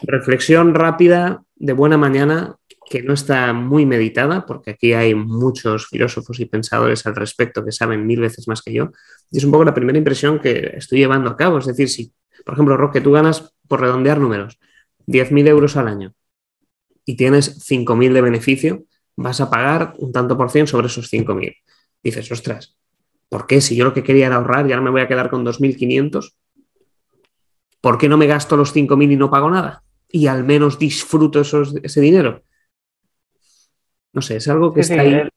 Speaker 2: Reflexión rápida de buena mañana que no está muy meditada, porque aquí hay muchos filósofos y pensadores al respecto que saben 1000 veces más que yo, y es un poco la primera impresión que estoy llevando a cabo. Es decir, si, por ejemplo, Roque, tú ganas, por redondear números, 10.000 euros al año y tienes 5.000 de beneficio, vas a pagar un tanto por cien sobre esos 5.000. Dices, ostras, ¿por qué? Si yo lo que quería era ahorrar y ahora me voy a quedar con 2.500, ¿por qué no me gasto los 5.000 y no pago nada? Y al menos disfruto ese dinero. No sé, es algo que
Speaker 1: Sí, sí,
Speaker 2: está ahí.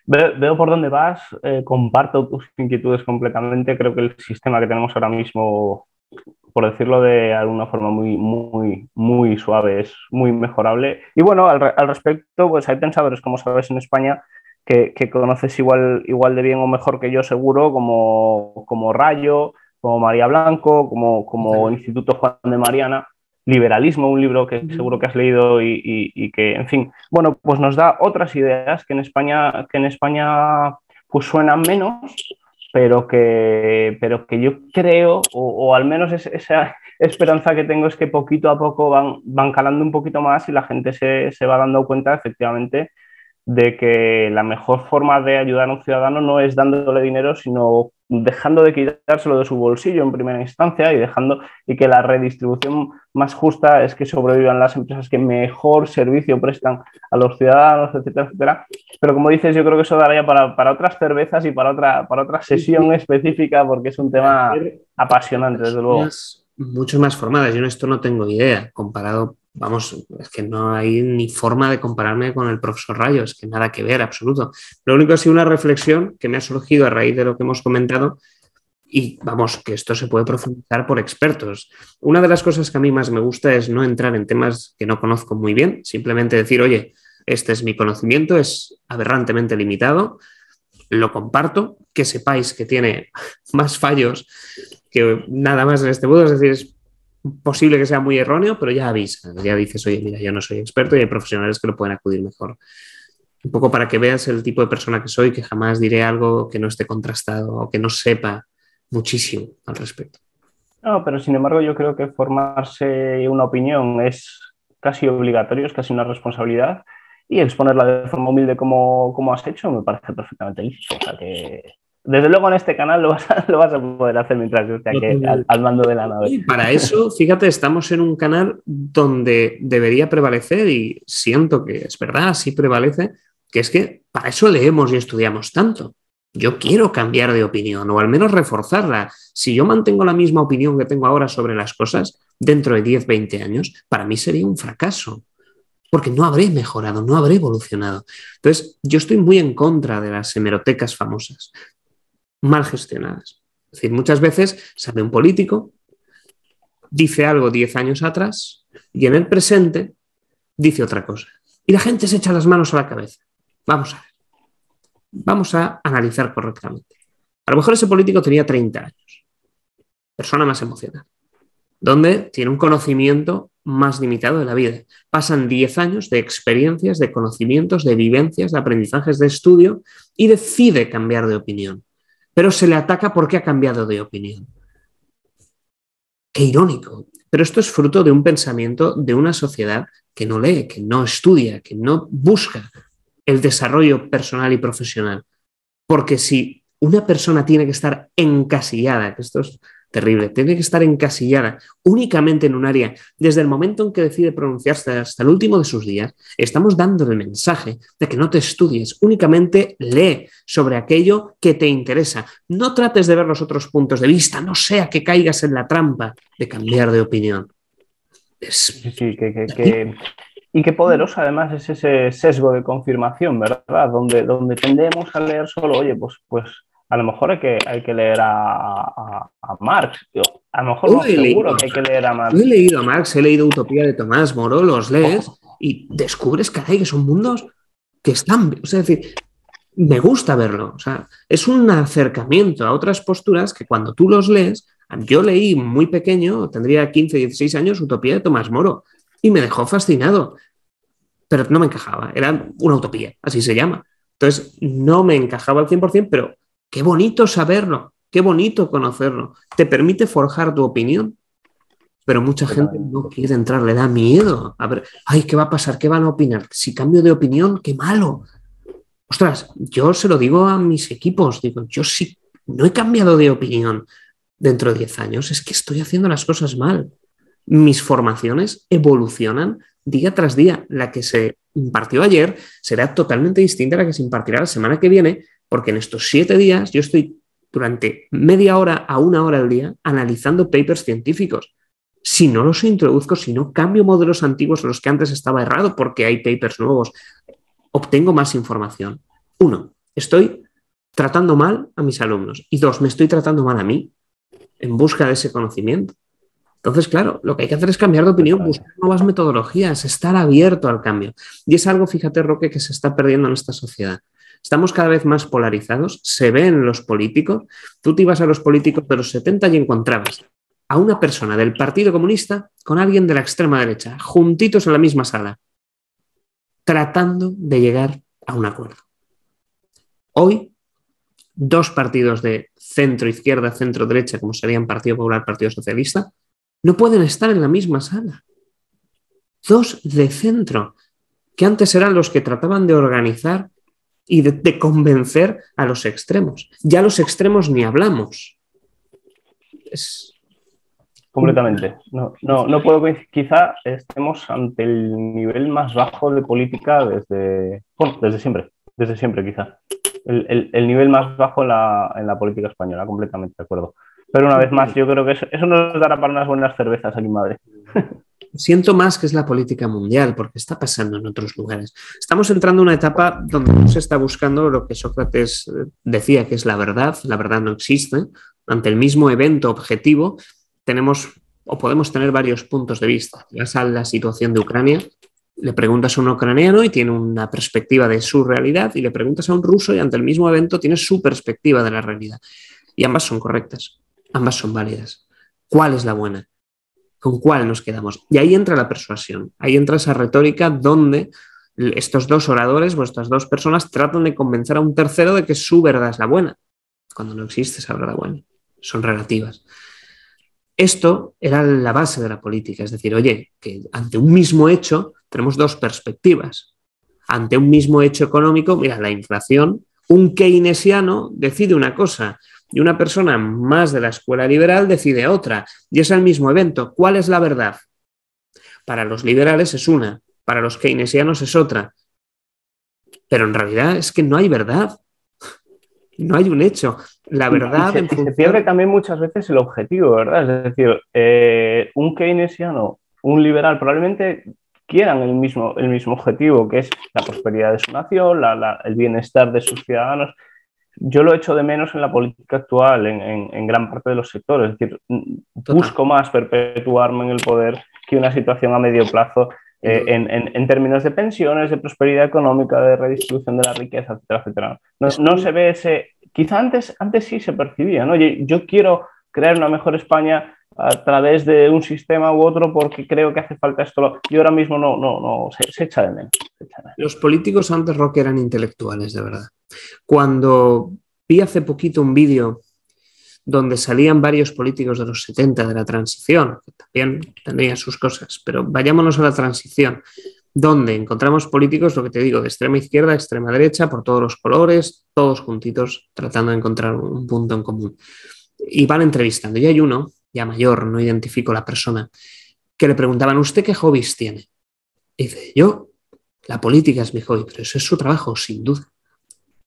Speaker 1: veo por dónde vas, comparto tus inquietudes completamente. Creo que el sistema que tenemos ahora mismo, por decirlo de alguna forma muy suave, es muy mejorable. Y bueno, al respecto, pues hay pensadores, como sabes, en España que conoces igual de bien o mejor que yo, seguro, como Rayo, como María Blanco, como Instituto Juan de Mariana. Liberalismo, un libro que seguro que has leído y que, en fin, bueno, pues nos da otras ideas que en España pues suenan menos, pero que yo creo, o al menos esa esperanza que tengo es que poquito a poco van calando un poquito más y la gente se va dando cuenta efectivamente de que la mejor forma de ayudar a un ciudadano no es dándole dinero, sino dejando de quitárselo de su bolsillo en primera instancia y que la redistribución más justa es que sobrevivan las empresas que mejor servicio prestan a los ciudadanos, etcétera, etcétera. Pero como dices, yo creo que eso daría para otras cervezas y para otra sesión específica porque es un tema apasionante, desde luego.
Speaker 2: Mucho más formadas. Yo en esto no tengo idea. Comparado, vamos, es que no hay ni forma de compararme con el profesor Rayo, es que nada que ver, absoluto. Lo único ha sido una reflexión que me ha surgido a raíz de lo que hemos comentado y vamos, que esto se puede profundizar por expertos. Una de las cosas que a mí más me gusta es no entrar en temas que no conozco muy bien, simplemente decir, oye, este es mi conocimiento, es aberrantemente limitado, lo comparto, que sepáis que tiene más fallos que nada más en este mundo, es decir, es posible que sea muy erróneo, pero ya avisas, ya dices, oye, mira, yo no soy experto y hay profesionales que lo pueden acudir mejor. Un poco para que veas el tipo de persona que soy, que jamás diré algo que no esté contrastado o que no sepa muchísimo al respecto.
Speaker 1: No, pero sin embargo yo creo que formarse una opinión es casi obligatorio, es casi una responsabilidad y exponerla de forma humilde como has hecho me parece perfectamente lícito. O sea que desde luego en este canal lo vas a poder hacer mientras yo esté aquí al mando de la nave.
Speaker 2: Y para eso, fíjate, estamos en un canal donde debería prevalecer y siento que es verdad, sí prevalece, que es que para eso leemos y estudiamos tanto. Yo quiero cambiar de opinión o al menos reforzarla. Si yo mantengo la misma opinión que tengo ahora sobre las cosas, dentro de 10, 20 años, para mí sería un fracaso, porque no habré mejorado, no habré evolucionado. Entonces, yo estoy muy en contra de las hemerotecas famosas, mal gestionadas. Es decir, muchas veces sale un político, dice algo 10 años atrás y en el presente dice otra cosa. Y la gente se echa las manos a la cabeza. Vamos a ver. Vamos a analizar correctamente. A lo mejor ese político tenía 30 años, persona más emocional, donde tiene un conocimiento más limitado de la vida. Pasan 10 años de experiencias, de conocimientos, de vivencias, de aprendizajes, de estudio y decide cambiar de opinión. Pero se le ataca porque ha cambiado de opinión. Qué irónico. Pero esto es fruto de un pensamiento de una sociedad que no lee, que no estudia, que no busca el desarrollo personal y profesional. Porque si una persona tiene que estar encasillada, que esto es terrible. Tiene que estar encasillada únicamente en un área. Desde el momento en que decide pronunciarse hasta el último de sus días, estamos dando el mensaje de que no te estudies, únicamente lee sobre aquello que te interesa. No trates de ver los otros puntos de vista, no sea que caigas en la trampa de cambiar de opinión.
Speaker 1: Sí, y qué poderoso además es ese sesgo de confirmación, ¿verdad? Donde tendemos a leer solo, oye, pues a lo mejor hay que leer a Marx. A lo mejor no, seguro que hay que leer a Marx.
Speaker 2: Yo he leído a Marx, he leído Utopía de Tomás Moro, los lees y descubres, caray, que son mundos que están... O sea, es decir, me gusta verlo. O sea, es un acercamiento a otras posturas que cuando tú los lees... Yo leí muy pequeño, tendría 15, 16 años, Utopía de Tomás Moro y me dejó fascinado, pero no me encajaba, era una utopía, así se llama. Entonces, no me encajaba al 100%, pero qué bonito saberlo, qué bonito conocerlo. Te permite forjar tu opinión, pero mucha gente no quiere entrar, le da miedo. A ver, ay, ¿qué va a pasar? ¿Qué van a opinar? Si cambio de opinión, qué malo. Ostras, yo se lo digo a mis equipos, digo, yo sí, no he cambiado de opinión dentro de 10 años, es que estoy haciendo las cosas mal. Mis formaciones evolucionan día tras día. La que se impartió ayer será totalmente distinta a la que se impartirá la semana que viene, porque en estos 7 días yo estoy durante media hora a 1 hora al día analizando papers científicos. Si no los introduzco, si no cambio modelos antiguos en los que antes estaba errado porque hay papers nuevos, obtengo más información. 1, estoy tratando mal a mis alumnos. Y 2, me estoy tratando mal a mí en busca de ese conocimiento. Entonces, claro, lo que hay que hacer es cambiar de opinión, buscar nuevas metodologías, estar abierto al cambio. Y es algo, fíjate, Roque, que se está perdiendo en esta sociedad. Estamos cada vez más polarizados, se ve en los políticos. Tú te ibas a los políticos de los 70 y encontrabas a una persona del Partido Comunista con alguien de la extrema derecha, juntitos en la misma sala, tratando de llegar a un acuerdo. Hoy, 2 partidos de centro-izquierda, centro-derecha, como serían Partido Popular, Partido Socialista, no pueden estar en la misma sala. 2 de centro, que antes eran los que trataban de organizar y de convencer a los extremos. Ya los extremos ni hablamos.
Speaker 1: Completamente. No puedo coincidir. Quizá estemos ante el nivel más bajo de política desde siempre quizá. El nivel más bajo en la política española, completamente de acuerdo. Pero una vez más, yo creo que eso nos dará para unas buenas cervezas aquí en Madrid.
Speaker 2: Siento más que es la política mundial, porque está pasando en otros lugares. Estamos entrando en una etapa donde no se está buscando lo que Sócrates decía, que es la verdad no existe. Ante el mismo evento objetivo, tenemos o podemos tener varios puntos de vista. Vas a la situación de Ucrania, le preguntas a un ucraniano y tiene una perspectiva de su realidad, y le preguntas a un ruso y ante el mismo evento tiene su perspectiva de la realidad. Y ambas son correctas, ambas son válidas. ¿Cuál es la buena? ¿Con cuál nos quedamos? Y ahí entra la persuasión, ahí entra esa retórica donde estos 2 oradores o estas 2 personas tratan de convencer a un tercero de que su verdad es la buena, cuando no existe esa verdad buena, son relativas. Esto era la base de la política, es decir, oye, que ante un mismo hecho tenemos 2 perspectivas. Ante un mismo hecho económico, mira, la inflación, un keynesiano decide una cosa y una persona más de la escuela liberal decide otra, y es el mismo evento. ¿Cuál es la verdad? Para los liberales es una, para los keynesianos es otra. Pero en realidad es que no hay verdad. No hay un hecho. La verdad...
Speaker 1: Y se pierde también muchas veces el objetivo, ¿verdad? Es decir, un keynesiano, un liberal, probablemente quieran el mismo objetivo, que es la prosperidad de su nación, el bienestar de sus ciudadanos. Yo lo echo de menos en la política actual, en gran parte de los sectores. Es decir, busco más perpetuarme en el poder que una situación a medio plazo en términos de pensiones, de prosperidad económica, de redistribución de la riqueza, etcétera, etcétera. No se ve ese... Quizá antes sí se percibía, ¿no? Yo quiero crear una mejor España a través de un sistema u otro porque creo que hace falta esto. Y ahora mismo no se echa de menos.
Speaker 2: Los políticos antes, Roque, eran intelectuales, de verdad. Cuando vi hace poquito un vídeo donde salían varios políticos de los 70 de la transición, que también tendrían sus cosas, pero vayámonos a la transición, donde encontramos políticos, lo que te digo, de extrema izquierda, extrema derecha, por todos los colores, todos juntitos, tratando de encontrar un punto en común. y van entrevistando. Y hay uno, ya mayor, no identifico la persona, que le preguntaban, ¿usted qué hobbies tiene? Y dice, yo, la política es mi hobby, pero eso es su trabajo, sin duda.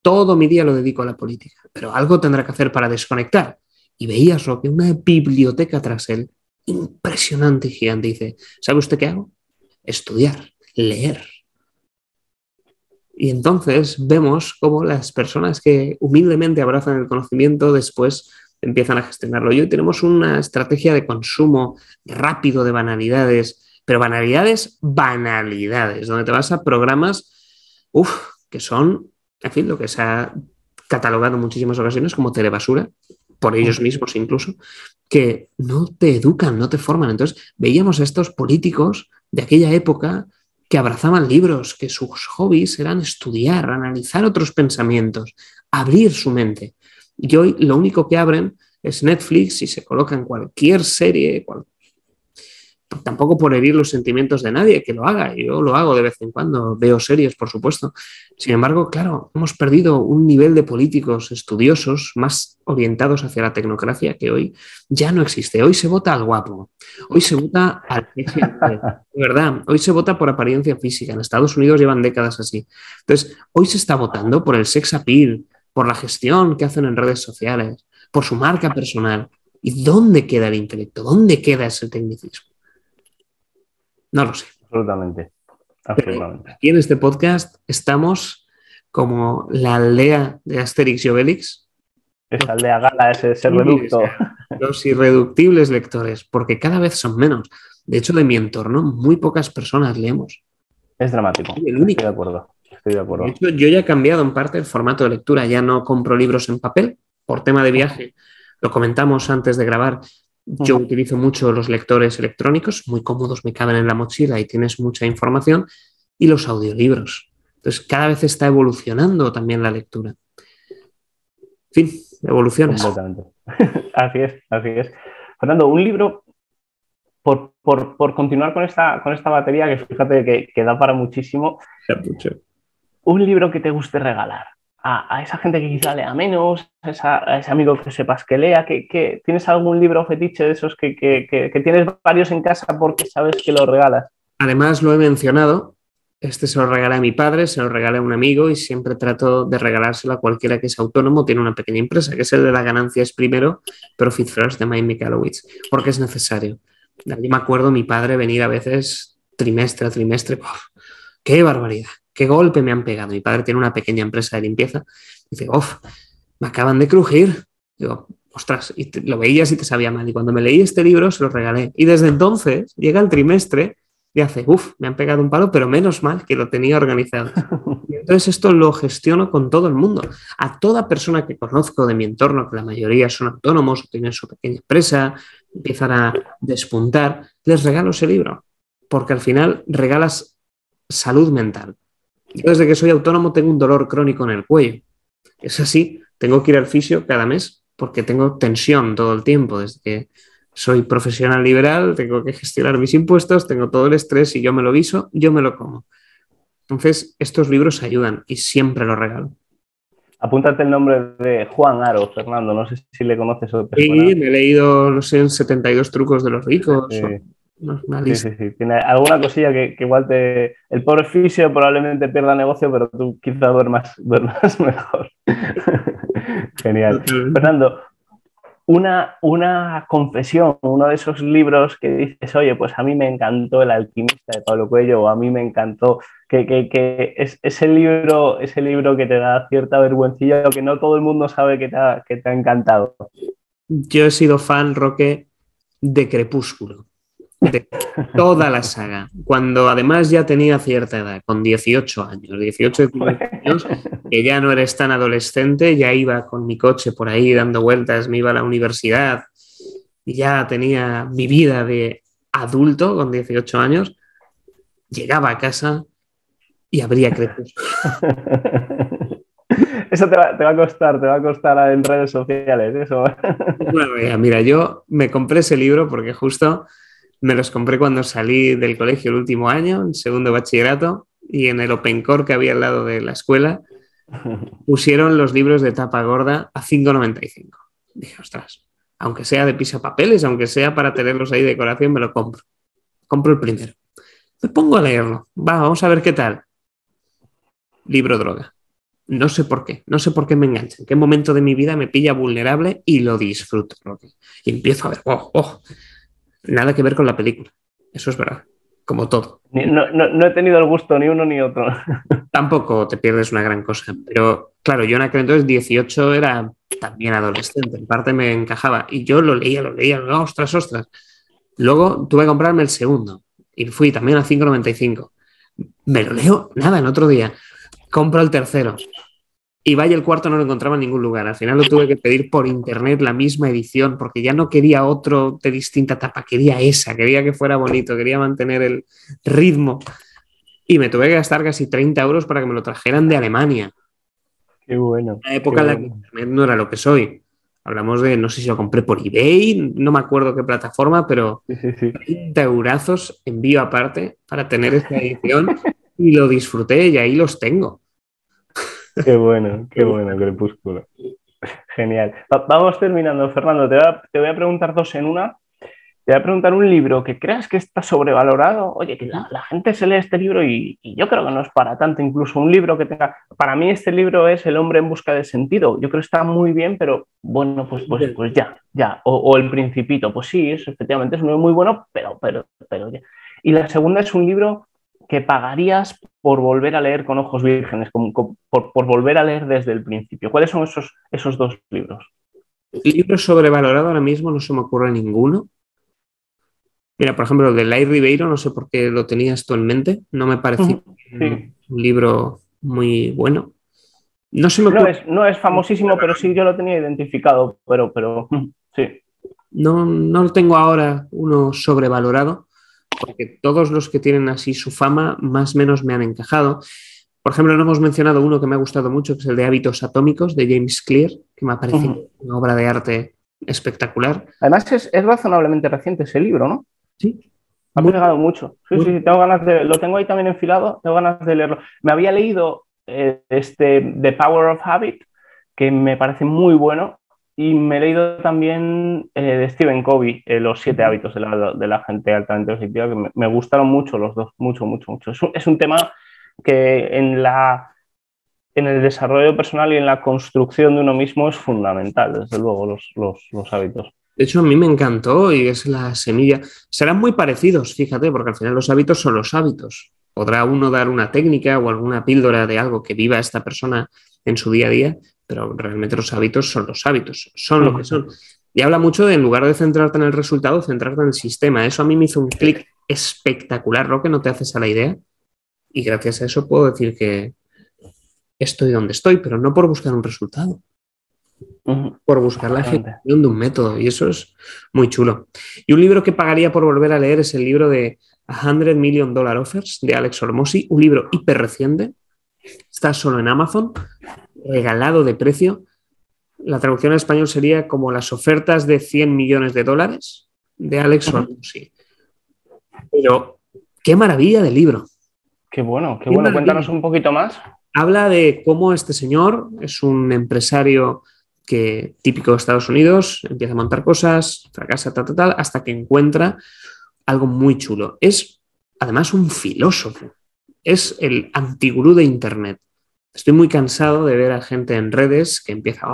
Speaker 2: Todo mi día lo dedico a la política, pero algo tendrá que hacer para desconectar. Y veías lo que una biblioteca tras él, impresionante y gigante. Dice, ¿sabe usted qué hago? Estudiar, leer. Y entonces vemos cómo las personas que humildemente abrazan el conocimiento después empiezan a gestionarlo. Y hoy tenemos una estrategia de consumo rápido de banalidades, pero banalidades, donde te vas a programas que son, en fin, lo que se ha catalogado en muchísimas ocasiones como telebasura, por ellos mismos incluso, que no te educan, no te forman. Entonces veíamos a estos políticos de aquella época que abrazaban libros, que sus hobbies eran estudiar, analizar otros pensamientos, abrir su mente. Y hoy lo único que abren es Netflix y se colocan cualquier serie, tampoco por herir los sentimientos de nadie, que lo haga. Yo lo hago de vez en cuando, veo series, por supuesto. Sin embargo, claro, hemos perdido un nivel de políticos estudiosos más orientados hacia la tecnocracia que hoy ya no existe. Hoy se vota al guapo, hoy se vota al de verdad, hoy se vota por apariencia física. En Estados Unidos llevan décadas así. Entonces, hoy se está votando por el sex appeal, por la gestión que hacen en redes sociales, por su marca personal. ¿Y dónde queda el intelecto? ¿Dónde queda ese tecnicismo? No lo sé.
Speaker 1: Absolutamente.
Speaker 2: Pero aquí en este podcast estamos como la aldea de Asterix y Obelix.
Speaker 1: Esa aldea gala, ese reducto.
Speaker 2: Los irreductibles lectores, porque cada vez son menos. De hecho, de mi entorno, muy pocas personas leemos.
Speaker 1: Es dramático. Estoy de acuerdo.
Speaker 2: De hecho, yo ya he cambiado en parte el formato de lectura. Ya no compro libros en papel por tema de viaje. Lo comentamos antes de grabar. Yo utilizo mucho los lectores electrónicos, muy cómodos, me caben en la mochila y tienes mucha información, y los audiolibros. Entonces, cada vez está evolucionando también la lectura. En fin, evoluciones.
Speaker 1: Completamente. Así es. Fernando, un libro, por continuar con esta batería, que fíjate que da para muchísimo, un libro que te guste regalar a esa gente que quizá lea menos, a ese amigo que sepas que lea, que ¿tienes algún libro fetiche de esos que tienes varios en casa porque sabes que lo regalas?
Speaker 2: Además, lo he mencionado, este se lo regalé a mi padre, se lo regalé a un amigo y siempre trato de regalárselo a cualquiera que es autónomo, tiene una pequeña empresa, que es el de La ganancia es primero, Profit First, de Mike Michalowicz, porque es necesario. Yo me acuerdo mi padre venir a veces trimestre a trimestre, ¡qué barbaridad! ¡Qué golpe me han pegado! Mi padre tiene una pequeña empresa de limpieza. Dice, me acaban de crujir. Digo, ostras, y lo veías y te sabía mal. Y cuando me leí este libro se lo regalé. Y desde entonces llega el trimestre y hace, me han pegado un palo, pero menos mal que lo tenía organizado. Y entonces esto lo gestiono con todo el mundo. A toda persona que conozco de mi entorno, que la mayoría son autónomos o tienen su pequeña empresa, empiezan a despuntar, les regalo ese libro. Porque al final regalas salud mental. Yo desde que soy autónomo tengo un dolor crónico en el cuello. Es así, tengo que ir al fisio cada mes porque tengo tensión todo el tiempo. Desde que soy profesional liberal, tengo que gestionar mis impuestos, tengo todo el estrés y yo me lo guiso, yo me lo como. Entonces, estos libros ayudan y siempre los regalo.
Speaker 1: Apúntate el nombre de Juan Aro, Fernando, no sé si le conoces o te
Speaker 2: Sí,
Speaker 1: suena.
Speaker 2: me he leído, no sé, 72 trucos de los ricos.
Speaker 1: Sí. Tiene alguna cosilla que igual el pobre fisio probablemente pierda negocio, pero tú quizá duermas mejor. Genial. Fernando, una confesión, uno de esos libros que dices, oye, pues a mí me encantó El alquimista de Pablo Coelho, o a mí me encantó, que es ese libro que te da cierta vergüencilla, o que no todo el mundo sabe que te ha encantado.
Speaker 2: Yo he sido fan, Roque, de Crepúsculo, de toda la saga, cuando además ya tenía cierta edad, con 18 años, que ya no eres tan adolescente, ya iba con mi coche por ahí dando vueltas, me iba a la universidad y ya tenía mi vida de adulto con 18 años, llegaba a casa y abría Crepúsculo.
Speaker 1: Eso te va a costar en redes sociales, eso.
Speaker 2: Bueno, mira, yo me compré ese libro porque justo me los compré cuando salí del colegio el último año, en segundo bachillerato, y en el OpenCore que había al lado de la escuela pusieron los libros de tapa gorda a 5,95. Dije, ostras, aunque sea de pisapapeles, aunque sea para tenerlos ahí de decoración, me lo compro. Compro el primero. Me pongo a leerlo. Vamos a ver qué tal. Libro droga. No sé por qué. No sé por qué me engancha. En qué momento de mi vida me pilla vulnerable y lo disfruto. Y empiezo a ver. Nada que ver con la película. Eso es verdad. Como todo.
Speaker 1: No he tenido el gusto ni uno ni otro.
Speaker 2: Tampoco te pierdes una gran cosa. Pero claro, yo en aquel entonces 18 era también adolescente. En parte me encajaba. Y yo lo leía. Ostras. Luego tuve que comprarme el segundo. Y fui también a 5,95. Me lo leo, nada, en otro día. Compro el tercero. Y vaya, el cuarto no lo encontraba en ningún lugar. Al final lo tuve que pedir por internet la misma edición porque ya no quería otro de distinta tapa, quería esa, quería que fuera bonito, quería mantener el ritmo. Y me tuve que gastar casi 30 euros para que me lo trajeran de Alemania.
Speaker 1: Qué bueno.
Speaker 2: En la época en la que internet no era lo que soy. Hablamos de, no sé si lo compré por eBay, no me acuerdo qué plataforma, pero
Speaker 1: sí.
Speaker 2: 30 eurazos envío aparte para tener esta edición y lo disfruté y ahí los tengo.
Speaker 1: Qué bueno, Crepúsculo. Genial. Vamos terminando, Fernando. Te voy a preguntar dos en una. Te voy a preguntar un libro que creas que está sobrevalorado. Oye, que la gente se lee este libro y yo creo que no es para tanto. Incluso un libro que tenga... Para mí este libro es El hombre en busca de sentido. Yo creo que está muy bien, pero bueno, pues ya. O El Principito. Pues sí, efectivamente es un libro muy bueno, pero ya. Y la segunda es un libro que pagarías por volver a leer con ojos vírgenes, por volver a leer desde el principio. ¿Cuáles son esos dos libros?
Speaker 2: Libro sobrevalorado ahora mismo no se me ocurre ninguno. Mira, por ejemplo, el de Lai Ribeiro, no sé por qué lo tenías tú en mente, no me pareció un libro muy bueno. No se me ocurre...
Speaker 1: no es famosísimo, pero sí yo lo tenía identificado, pero sí.
Speaker 2: No lo tengo ahora uno sobrevalorado, porque todos los que tienen así su fama más o menos me han encajado. Por ejemplo, no hemos mencionado uno que me ha gustado mucho, que es el de Hábitos Atómicos, de James Clear, que me ha parecido una obra de arte espectacular.
Speaker 1: Además, es razonablemente reciente ese libro, ¿no?
Speaker 2: Sí.
Speaker 1: Ha pegado mucho. Sí, tengo ganas lo tengo ahí también enfilado, tengo ganas de leerlo. Me había leído The Power of Habit, que me parece muy bueno, y me he leído también de Stephen Covey, Los 7 hábitos de la gente altamente positiva, que me gustaron mucho los dos, mucho. Es un tema que en el desarrollo personal y en la construcción de uno mismo es fundamental, desde luego, los hábitos.
Speaker 2: De hecho, a mí me encantó y es la semilla. Serán muy parecidos, fíjate, porque al final los hábitos son los hábitos. Podrá uno dar una técnica o alguna píldora de algo que viva esta persona en su día a día, pero realmente los hábitos, son lo que son. Y habla mucho de, en lugar de centrarte en el resultado, centrarte en el sistema. Eso a mí me hizo un clic espectacular, ¿no? Que no te haces a la idea. Y gracias a eso puedo decir que estoy donde estoy, pero no por buscar un resultado. Por buscar la ejecución de un método, y eso es muy chulo. Y un libro que pagaría por volver a leer es el libro de $100 Million Offers de Alex Hormozi, un libro hiper reciente, está solo en Amazon, regalado de precio. La traducción en español sería como Las ofertas de $100 millones de Alex Hormozi. Pero qué maravilla de libro.
Speaker 1: Qué bueno. Cuéntanos un poquito más.
Speaker 2: Habla de cómo este señor es un empresario típico de Estados Unidos, empieza a montar cosas, fracasa, hasta que encuentra algo muy chulo. Es además un filósofo, es el antigurú de Internet. Estoy muy cansado de ver a gente en redes que empieza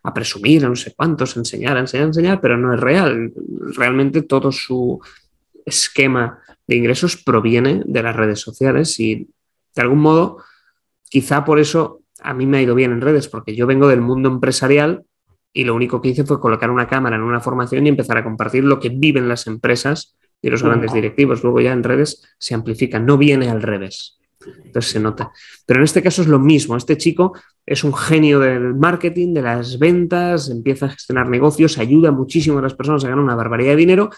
Speaker 2: a presumir, a no sé cuántos, a enseñar, pero no es real. Realmente todo su esquema de ingresos proviene de las redes sociales y de algún modo, quizá por eso a mí me ha ido bien en redes, porque yo vengo del mundo empresarial y lo único que hice fue colocar una cámara en una formación y empezar a compartir lo que viven las empresas y los grandes directivos. Luego ya en redes se amplifica, no viene al revés. Entonces se nota. Pero en este caso es lo mismo. Este chico es un genio del marketing, de las ventas, empieza a gestionar negocios, ayuda muchísimo a las personas a ganar una barbaridad de dinero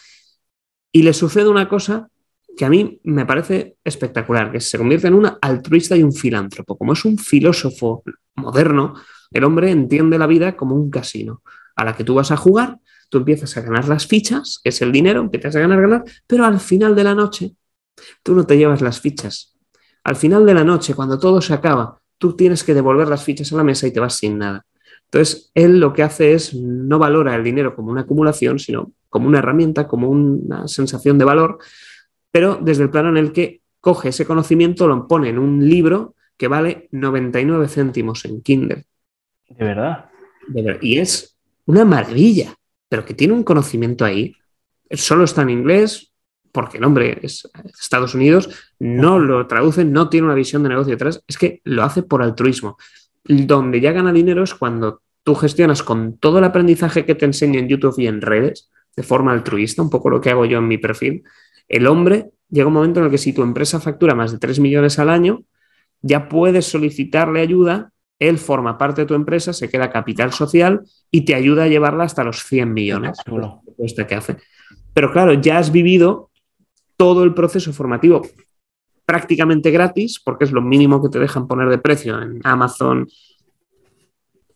Speaker 2: y le sucede una cosa que a mí me parece espectacular, que se convierte en un altruista y un filántropo. Como es un filósofo moderno, el hombre entiende la vida como un casino, a la que tú vas a jugar, tú empiezas a ganar las fichas, que es el dinero, empiezas a ganar, pero al final de la noche tú no te llevas las fichas. Al final de la noche, cuando todo se acaba, tú tienes que devolver las fichas a la mesa y te vas sin nada. Entonces, él lo que hace es no valora el dinero como una acumulación, sino como una herramienta, como una sensación de valor, pero desde el plano en el que coge ese conocimiento, lo pone en un libro que vale 99 céntimos en Kindle.
Speaker 1: ¿De verdad?
Speaker 2: Y es una maravilla, pero que tiene un conocimiento ahí. Solo está en inglés, porque el hombre es Estados Unidos, no lo traduce, no tiene una visión de negocio detrás, es que lo hace por altruismo. Donde ya gana dinero es cuando tú gestionas con todo el aprendizaje que te enseño en YouTube y en redes, de forma altruista, un poco lo que hago yo en mi perfil. El hombre llega un momento en el que si tu empresa factura más de 3 millones al año, ya puedes solicitarle ayuda, él forma parte de tu empresa, se queda capital social y te ayuda a llevarla hasta los 100 millones. Que hace. Pero claro, ya has vivido todo el proceso formativo prácticamente gratis, porque es lo mínimo que te dejan poner de precio en Amazon,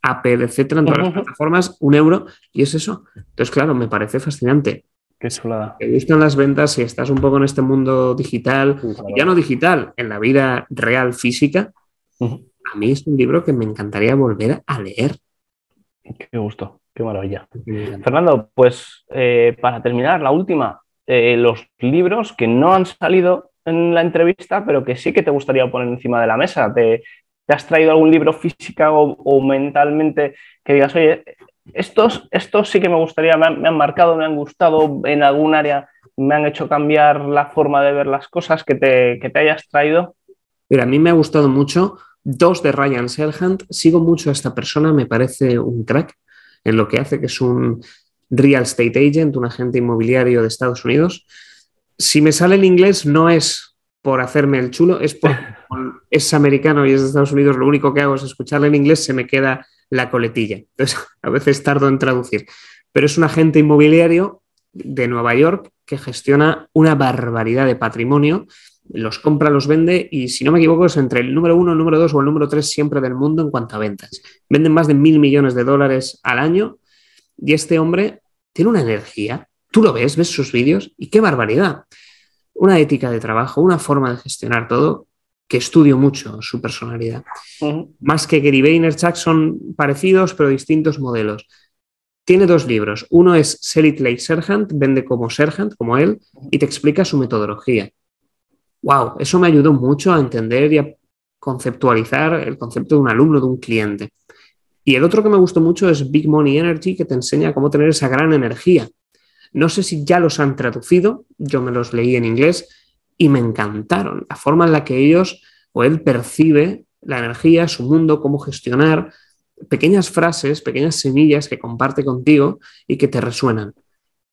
Speaker 2: Apple, etcétera, en todas las plataformas, €1, y es eso. Entonces, claro, me parece fascinante.
Speaker 1: Qué chulada.
Speaker 2: Te gustan las ventas, si estás un poco en este mundo digital, sí, claro. Ya no digital, en la vida real, física, a mí es un libro que me encantaría volver a leer.
Speaker 1: Qué gusto, qué maravilla. Fernando, pues para terminar, la última, los libros que no han salido en la entrevista, pero que sí que te gustaría poner encima de la mesa. ¿Te has traído algún libro física o mentalmente que digas, oye, estos sí que me gustaría, me han marcado, me han gustado en algún área, me han hecho cambiar la forma de ver las cosas que te hayas traído?
Speaker 2: Mira, a mí me ha gustado mucho 2 de Ryan Serhant. Sigo mucho a esta persona, me parece un crack en lo que hace, que es un real estate agent, un agente inmobiliario de Estados Unidos. Si me sale en inglés no es por hacerme el chulo, es porque es americano y es de Estados Unidos, lo único que hago es escucharle en inglés, se me queda la coletilla. Entonces, a veces tardo en traducir. Pero es un agente inmobiliario de Nueva York que gestiona una barbaridad de patrimonio, los compra, los vende y, si no me equivoco, es entre el número 1, el número 2 o el número 3 siempre del mundo en cuanto a ventas. Venden más de 1.000 millones de dólares al año y este hombre tiene una energía. Tú lo ves sus vídeos y qué barbaridad. Una ética de trabajo, una forma de gestionar todo, que estudio mucho su personalidad. Más que Gary Vaynerchuk, son parecidos pero distintos modelos. Tiene 2 libros. Uno es Sell It Like Serhant, vende como Serhant, como él, y te explica su metodología. Wow, eso me ayudó mucho a entender y a conceptualizar el concepto de un alumno, de un cliente. Y el otro que me gustó mucho es Big Money Energy, que te enseña cómo tener esa gran energía. No sé si ya los han traducido, yo me los leí en inglés y me encantaron. La forma en la que ellos o él percibe la energía, su mundo, cómo gestionar, pequeñas frases, pequeñas semillas que comparte contigo y que te resuenan.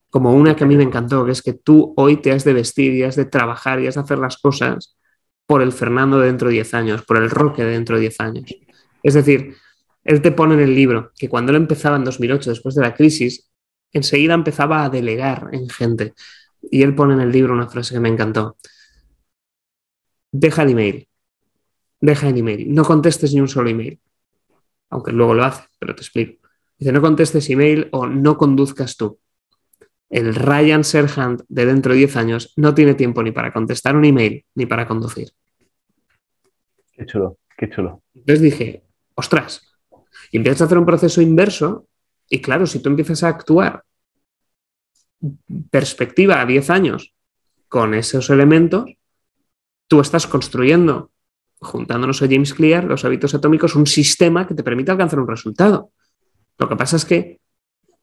Speaker 2: Como una que a mí me encantó, que es que tú hoy te has de vestir y has de trabajar y has de hacer las cosas por el Fernando de dentro de 10 años, por el Roque de dentro de 10 años. Es decir, él te pone en el libro que cuando él empezaba en 2008, después de la crisis, enseguida empezaba a delegar en gente. Y él pone en el libro una frase que me encantó. Deja el email. No contestes ni un solo email. Aunque luego lo hace, pero te explico. Dice, no contestes email o no conduzcas tú. El Ryan Serhant de dentro de 10 años no tiene tiempo ni para contestar un email ni para conducir.
Speaker 1: Qué chulo, qué chulo.
Speaker 2: Entonces dije, ostras, y empiezas a hacer un proceso inverso y claro, si tú empiezas a actuar perspectiva a 10 años con esos elementos, tú estás construyendo, juntándonos a James Clear, los hábitos atómicos, un sistema que te permite alcanzar un resultado. Lo que pasa es que,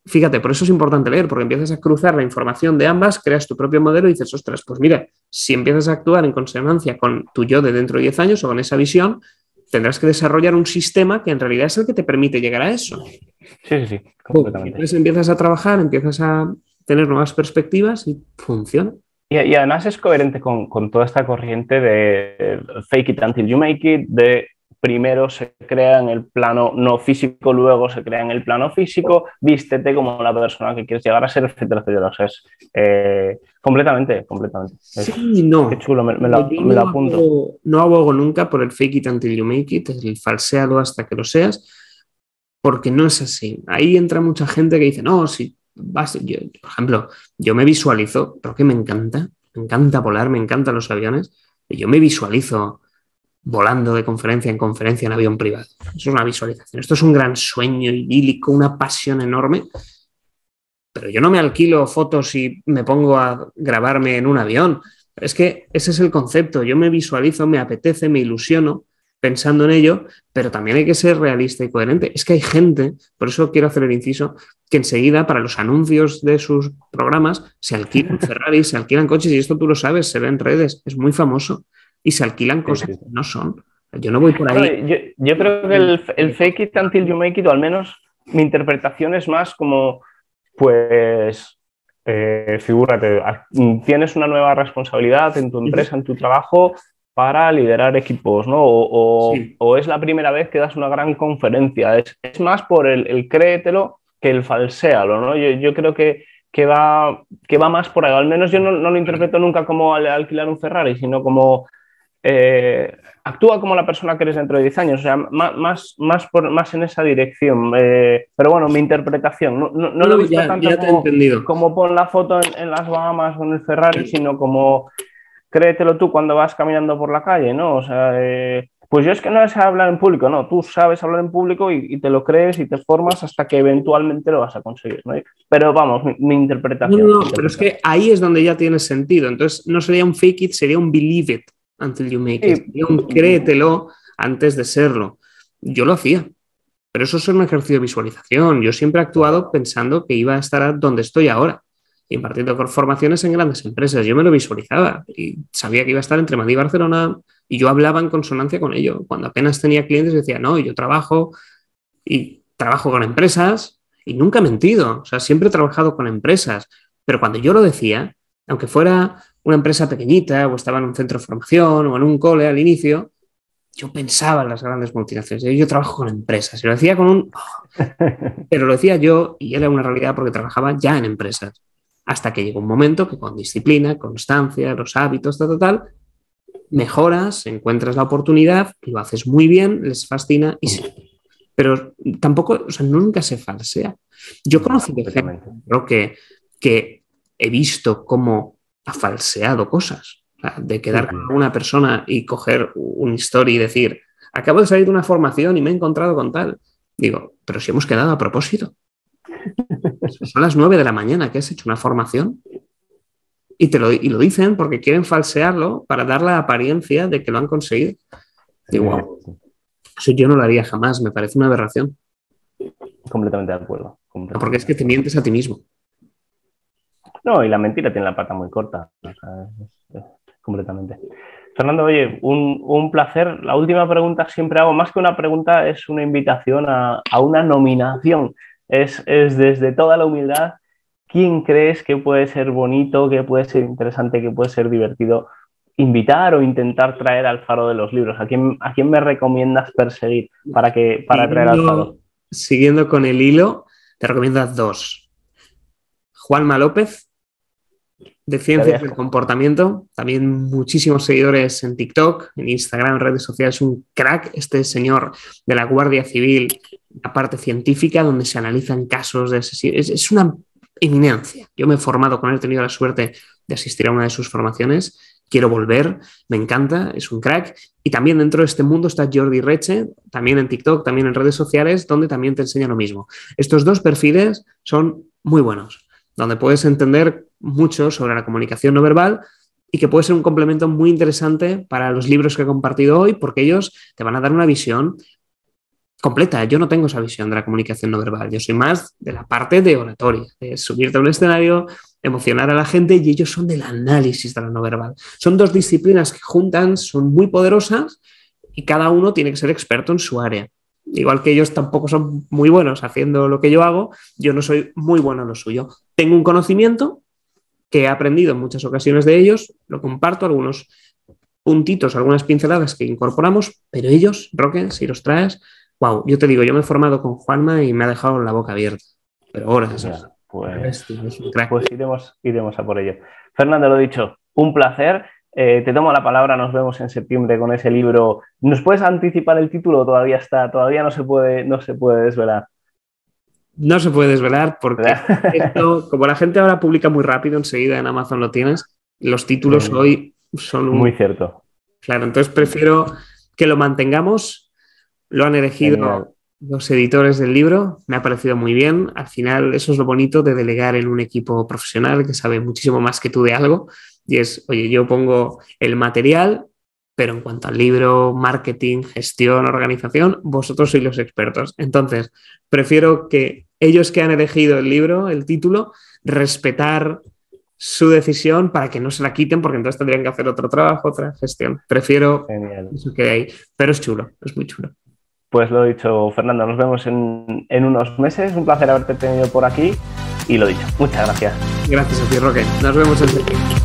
Speaker 2: fíjate, por eso es importante leer, porque empiezas a cruzar la información de ambas, creas tu propio modelo y dices, ostras, pues mira, si empiezas a actuar en consonancia con tu yo de dentro de 10 años o con esa visión, tendrás que desarrollar un sistema que en realidad es el que te permite llegar a eso.
Speaker 1: Sí, completamente.
Speaker 2: Entonces empiezas a trabajar, empiezas a tener nuevas perspectivas y funciona.
Speaker 1: Y además es coherente con toda esta corriente de fake it until you make it, de primero se crea en el plano no físico, luego se crea en el plano físico, vístete como la persona que quieres llegar a ser, etcétera, etcétera. O sea, es completamente.
Speaker 2: Sí, no.
Speaker 1: Qué chulo, me lo apunto.
Speaker 2: No abogo nunca por el fake it until you make it, el falséalo hasta que lo seas, porque no es así. Ahí entra mucha gente que dice, no, si vas, yo, por ejemplo, yo me visualizo, porque me encanta volar, me encantan los aviones, y yo me visualizo volando de conferencia en conferencia en avión privado. Eso es una visualización. Esto es un gran sueño idílico, una pasión enorme. Pero yo no me alquilo fotos y me pongo a grabarme en un avión. Es que ese es el concepto. Yo me visualizo, me apetece, me ilusiono pensando en ello, pero también hay que ser realista y coherente. Es que hay gente, por eso quiero hacer el inciso, que enseguida para los anuncios de sus programas se alquilan Ferraris, se alquilan coches, y esto tú lo sabes, se ve en redes, es muy famoso, y se alquilan cosas que no son. Yo no voy por ahí.
Speaker 1: No, yo creo que el fake it until you make it, o al menos mi interpretación es más como, pues, figúrate, tienes una nueva responsabilidad en tu empresa, en tu trabajo, para liderar equipos, ¿no?
Speaker 2: Sí.
Speaker 1: O es la primera vez que das una gran conferencia. Es más por el créetelo que el falséalo, ¿no? Yo creo que va más por ahí. Al menos yo no lo interpreto nunca como alquilar un Ferrari, sino como actúa como la persona que eres dentro de 10 años, o sea, más en esa dirección. Pero bueno, mi interpretación, no lo he visto tanto como pon la foto en las Bahamas con el Ferrari, sino como créetelo tú cuando vas caminando por la calle, ¿no? O sea, pues yo es que no sé hablar en público, no, tú sabes hablar en público y te lo crees y te formas hasta que eventualmente lo vas a conseguir, ¿no? Pero vamos, mi interpretación.
Speaker 2: No, pero es que ahí es donde ya tiene sentido. Entonces no sería un fake it, sería un believe it until you make it. Sería un créetelo antes de serlo. Yo lo hacía, pero eso es un ejercicio de visualización. Yo siempre he actuado pensando que iba a estar donde estoy ahora, impartiendo formaciones en grandes empresas. Yo me lo visualizaba y sabía que iba a estar entre Madrid y Barcelona, y yo hablaba en consonancia con ello. Cuando apenas tenía clientes decía, no, yo trabajo con empresas, y nunca he mentido. O sea, siempre he trabajado con empresas, pero cuando yo lo decía, aunque fuera una empresa pequeñita o estaba en un centro de formación o en un cole al inicio, yo pensaba en las grandes multinacionales. Yo trabajo con empresas, y lo decía con un... Pero lo decía yo, y era una realidad porque trabajaba ya en empresas. Hasta que llegó un momento que con disciplina, constancia, los hábitos, tal, mejoras, encuentras la oportunidad, lo haces muy bien, les fascina, pero tampoco, o sea, nunca se falsea. Yo conocí de gente, creo que he visto cómo ha falseado cosas, o sea, de quedar con una persona y coger un story y decir, acabo de salir de una formación y me he encontrado con tal. Digo, pero si hemos quedado a propósito. Son las 9 de la mañana que has hecho una formación y lo dicen porque quieren falsearlo para dar la apariencia de que lo han conseguido. Digo, wow, eso yo no lo haría jamás, me parece una aberración.
Speaker 1: Completamente de acuerdo.
Speaker 2: Porque es que te mientes a ti mismo.
Speaker 1: No, y la mentira tiene la pata muy corta. O sea, completamente. Fernando, oye, un placer. La última pregunta siempre hago, más que una pregunta, es una invitación a una nominación. Es desde toda la humildad, ¿quién crees que puede ser bonito, que puede ser interesante, que puede ser divertido invitar o intentar traer al Faro de los Libros? ¿A quién me recomiendas perseguir para traer al Faro?
Speaker 2: Siguiendo con el hilo, te recomiendo a dos. Juanma López, de Ciencias del Comportamiento, también muchísimos seguidores en TikTok, en Instagram, en redes sociales, un crack, este señor de la Guardia Civil, la parte científica, donde se analizan casos de asesinatos. Es una eminencia. Yo me he formado con él, he tenido la suerte de asistir a una de sus formaciones, quiero volver, me encanta, es un crack. Y también dentro de este mundo está Jordi Reche, también en TikTok, también en redes sociales, donde también te enseña lo mismo. Estos dos perfiles son muy buenos, donde puedes entender mucho sobre la comunicación no verbal y que puede ser un complemento muy interesante para los libros que he compartido hoy, porque ellos te van a dar una visión completa. Yo no tengo esa visión de la comunicación no verbal, yo soy más de la parte de oratoria, de subirte a un escenario, emocionar a la gente, y ellos son del análisis de la no verbal. Son dos disciplinas que juntan, son muy poderosas y cada uno tiene que ser experto en su área. Igual que ellos tampoco son muy buenos haciendo lo que yo hago, yo no soy muy bueno en lo suyo. Tengo un conocimiento que he aprendido en muchas ocasiones de ellos, lo comparto, algunos puntitos, algunas pinceladas que incorporamos, pero ellos, Roque, si los traes, wow, yo te digo, yo me he formado con Juanma y me ha dejado la boca abierta, pero horas.
Speaker 1: Pues iremos a por ello. Fernando, lo dicho, un placer. Te tomo la palabra, nos vemos en septiembre con ese libro. ¿Nos puedes anticipar el título? Todavía no se puede desvelar.
Speaker 2: No se puede desvelar porque esto, como la gente ahora publica muy rápido, enseguida en Amazon lo tienes, los títulos hoy son
Speaker 1: muy cierto.
Speaker 2: Claro, entonces prefiero que lo mantengamos. Lo han elegido
Speaker 1: Genial.
Speaker 2: los editores del libro, me ha parecido muy bien. Al final, eso es lo bonito de delegar en un equipo profesional que sabe muchísimo más que tú de algo. Y es, oye, yo pongo el material, pero en cuanto al libro, marketing, gestión, organización, vosotros sois los expertos. Entonces, prefiero que ellos que han elegido el libro, el título, respetar su decisión para que no se la quiten, porque entonces tendrían que hacer otro trabajo, otra gestión. Prefiero
Speaker 1: Genial.
Speaker 2: eso que hay, pero es chulo, es muy chulo.
Speaker 1: Pues lo dicho, Fernando, nos vemos en unos meses. Un placer haberte tenido por aquí y lo dicho, muchas gracias.
Speaker 2: Gracias a ti, Roque. Nos vemos en septiembre.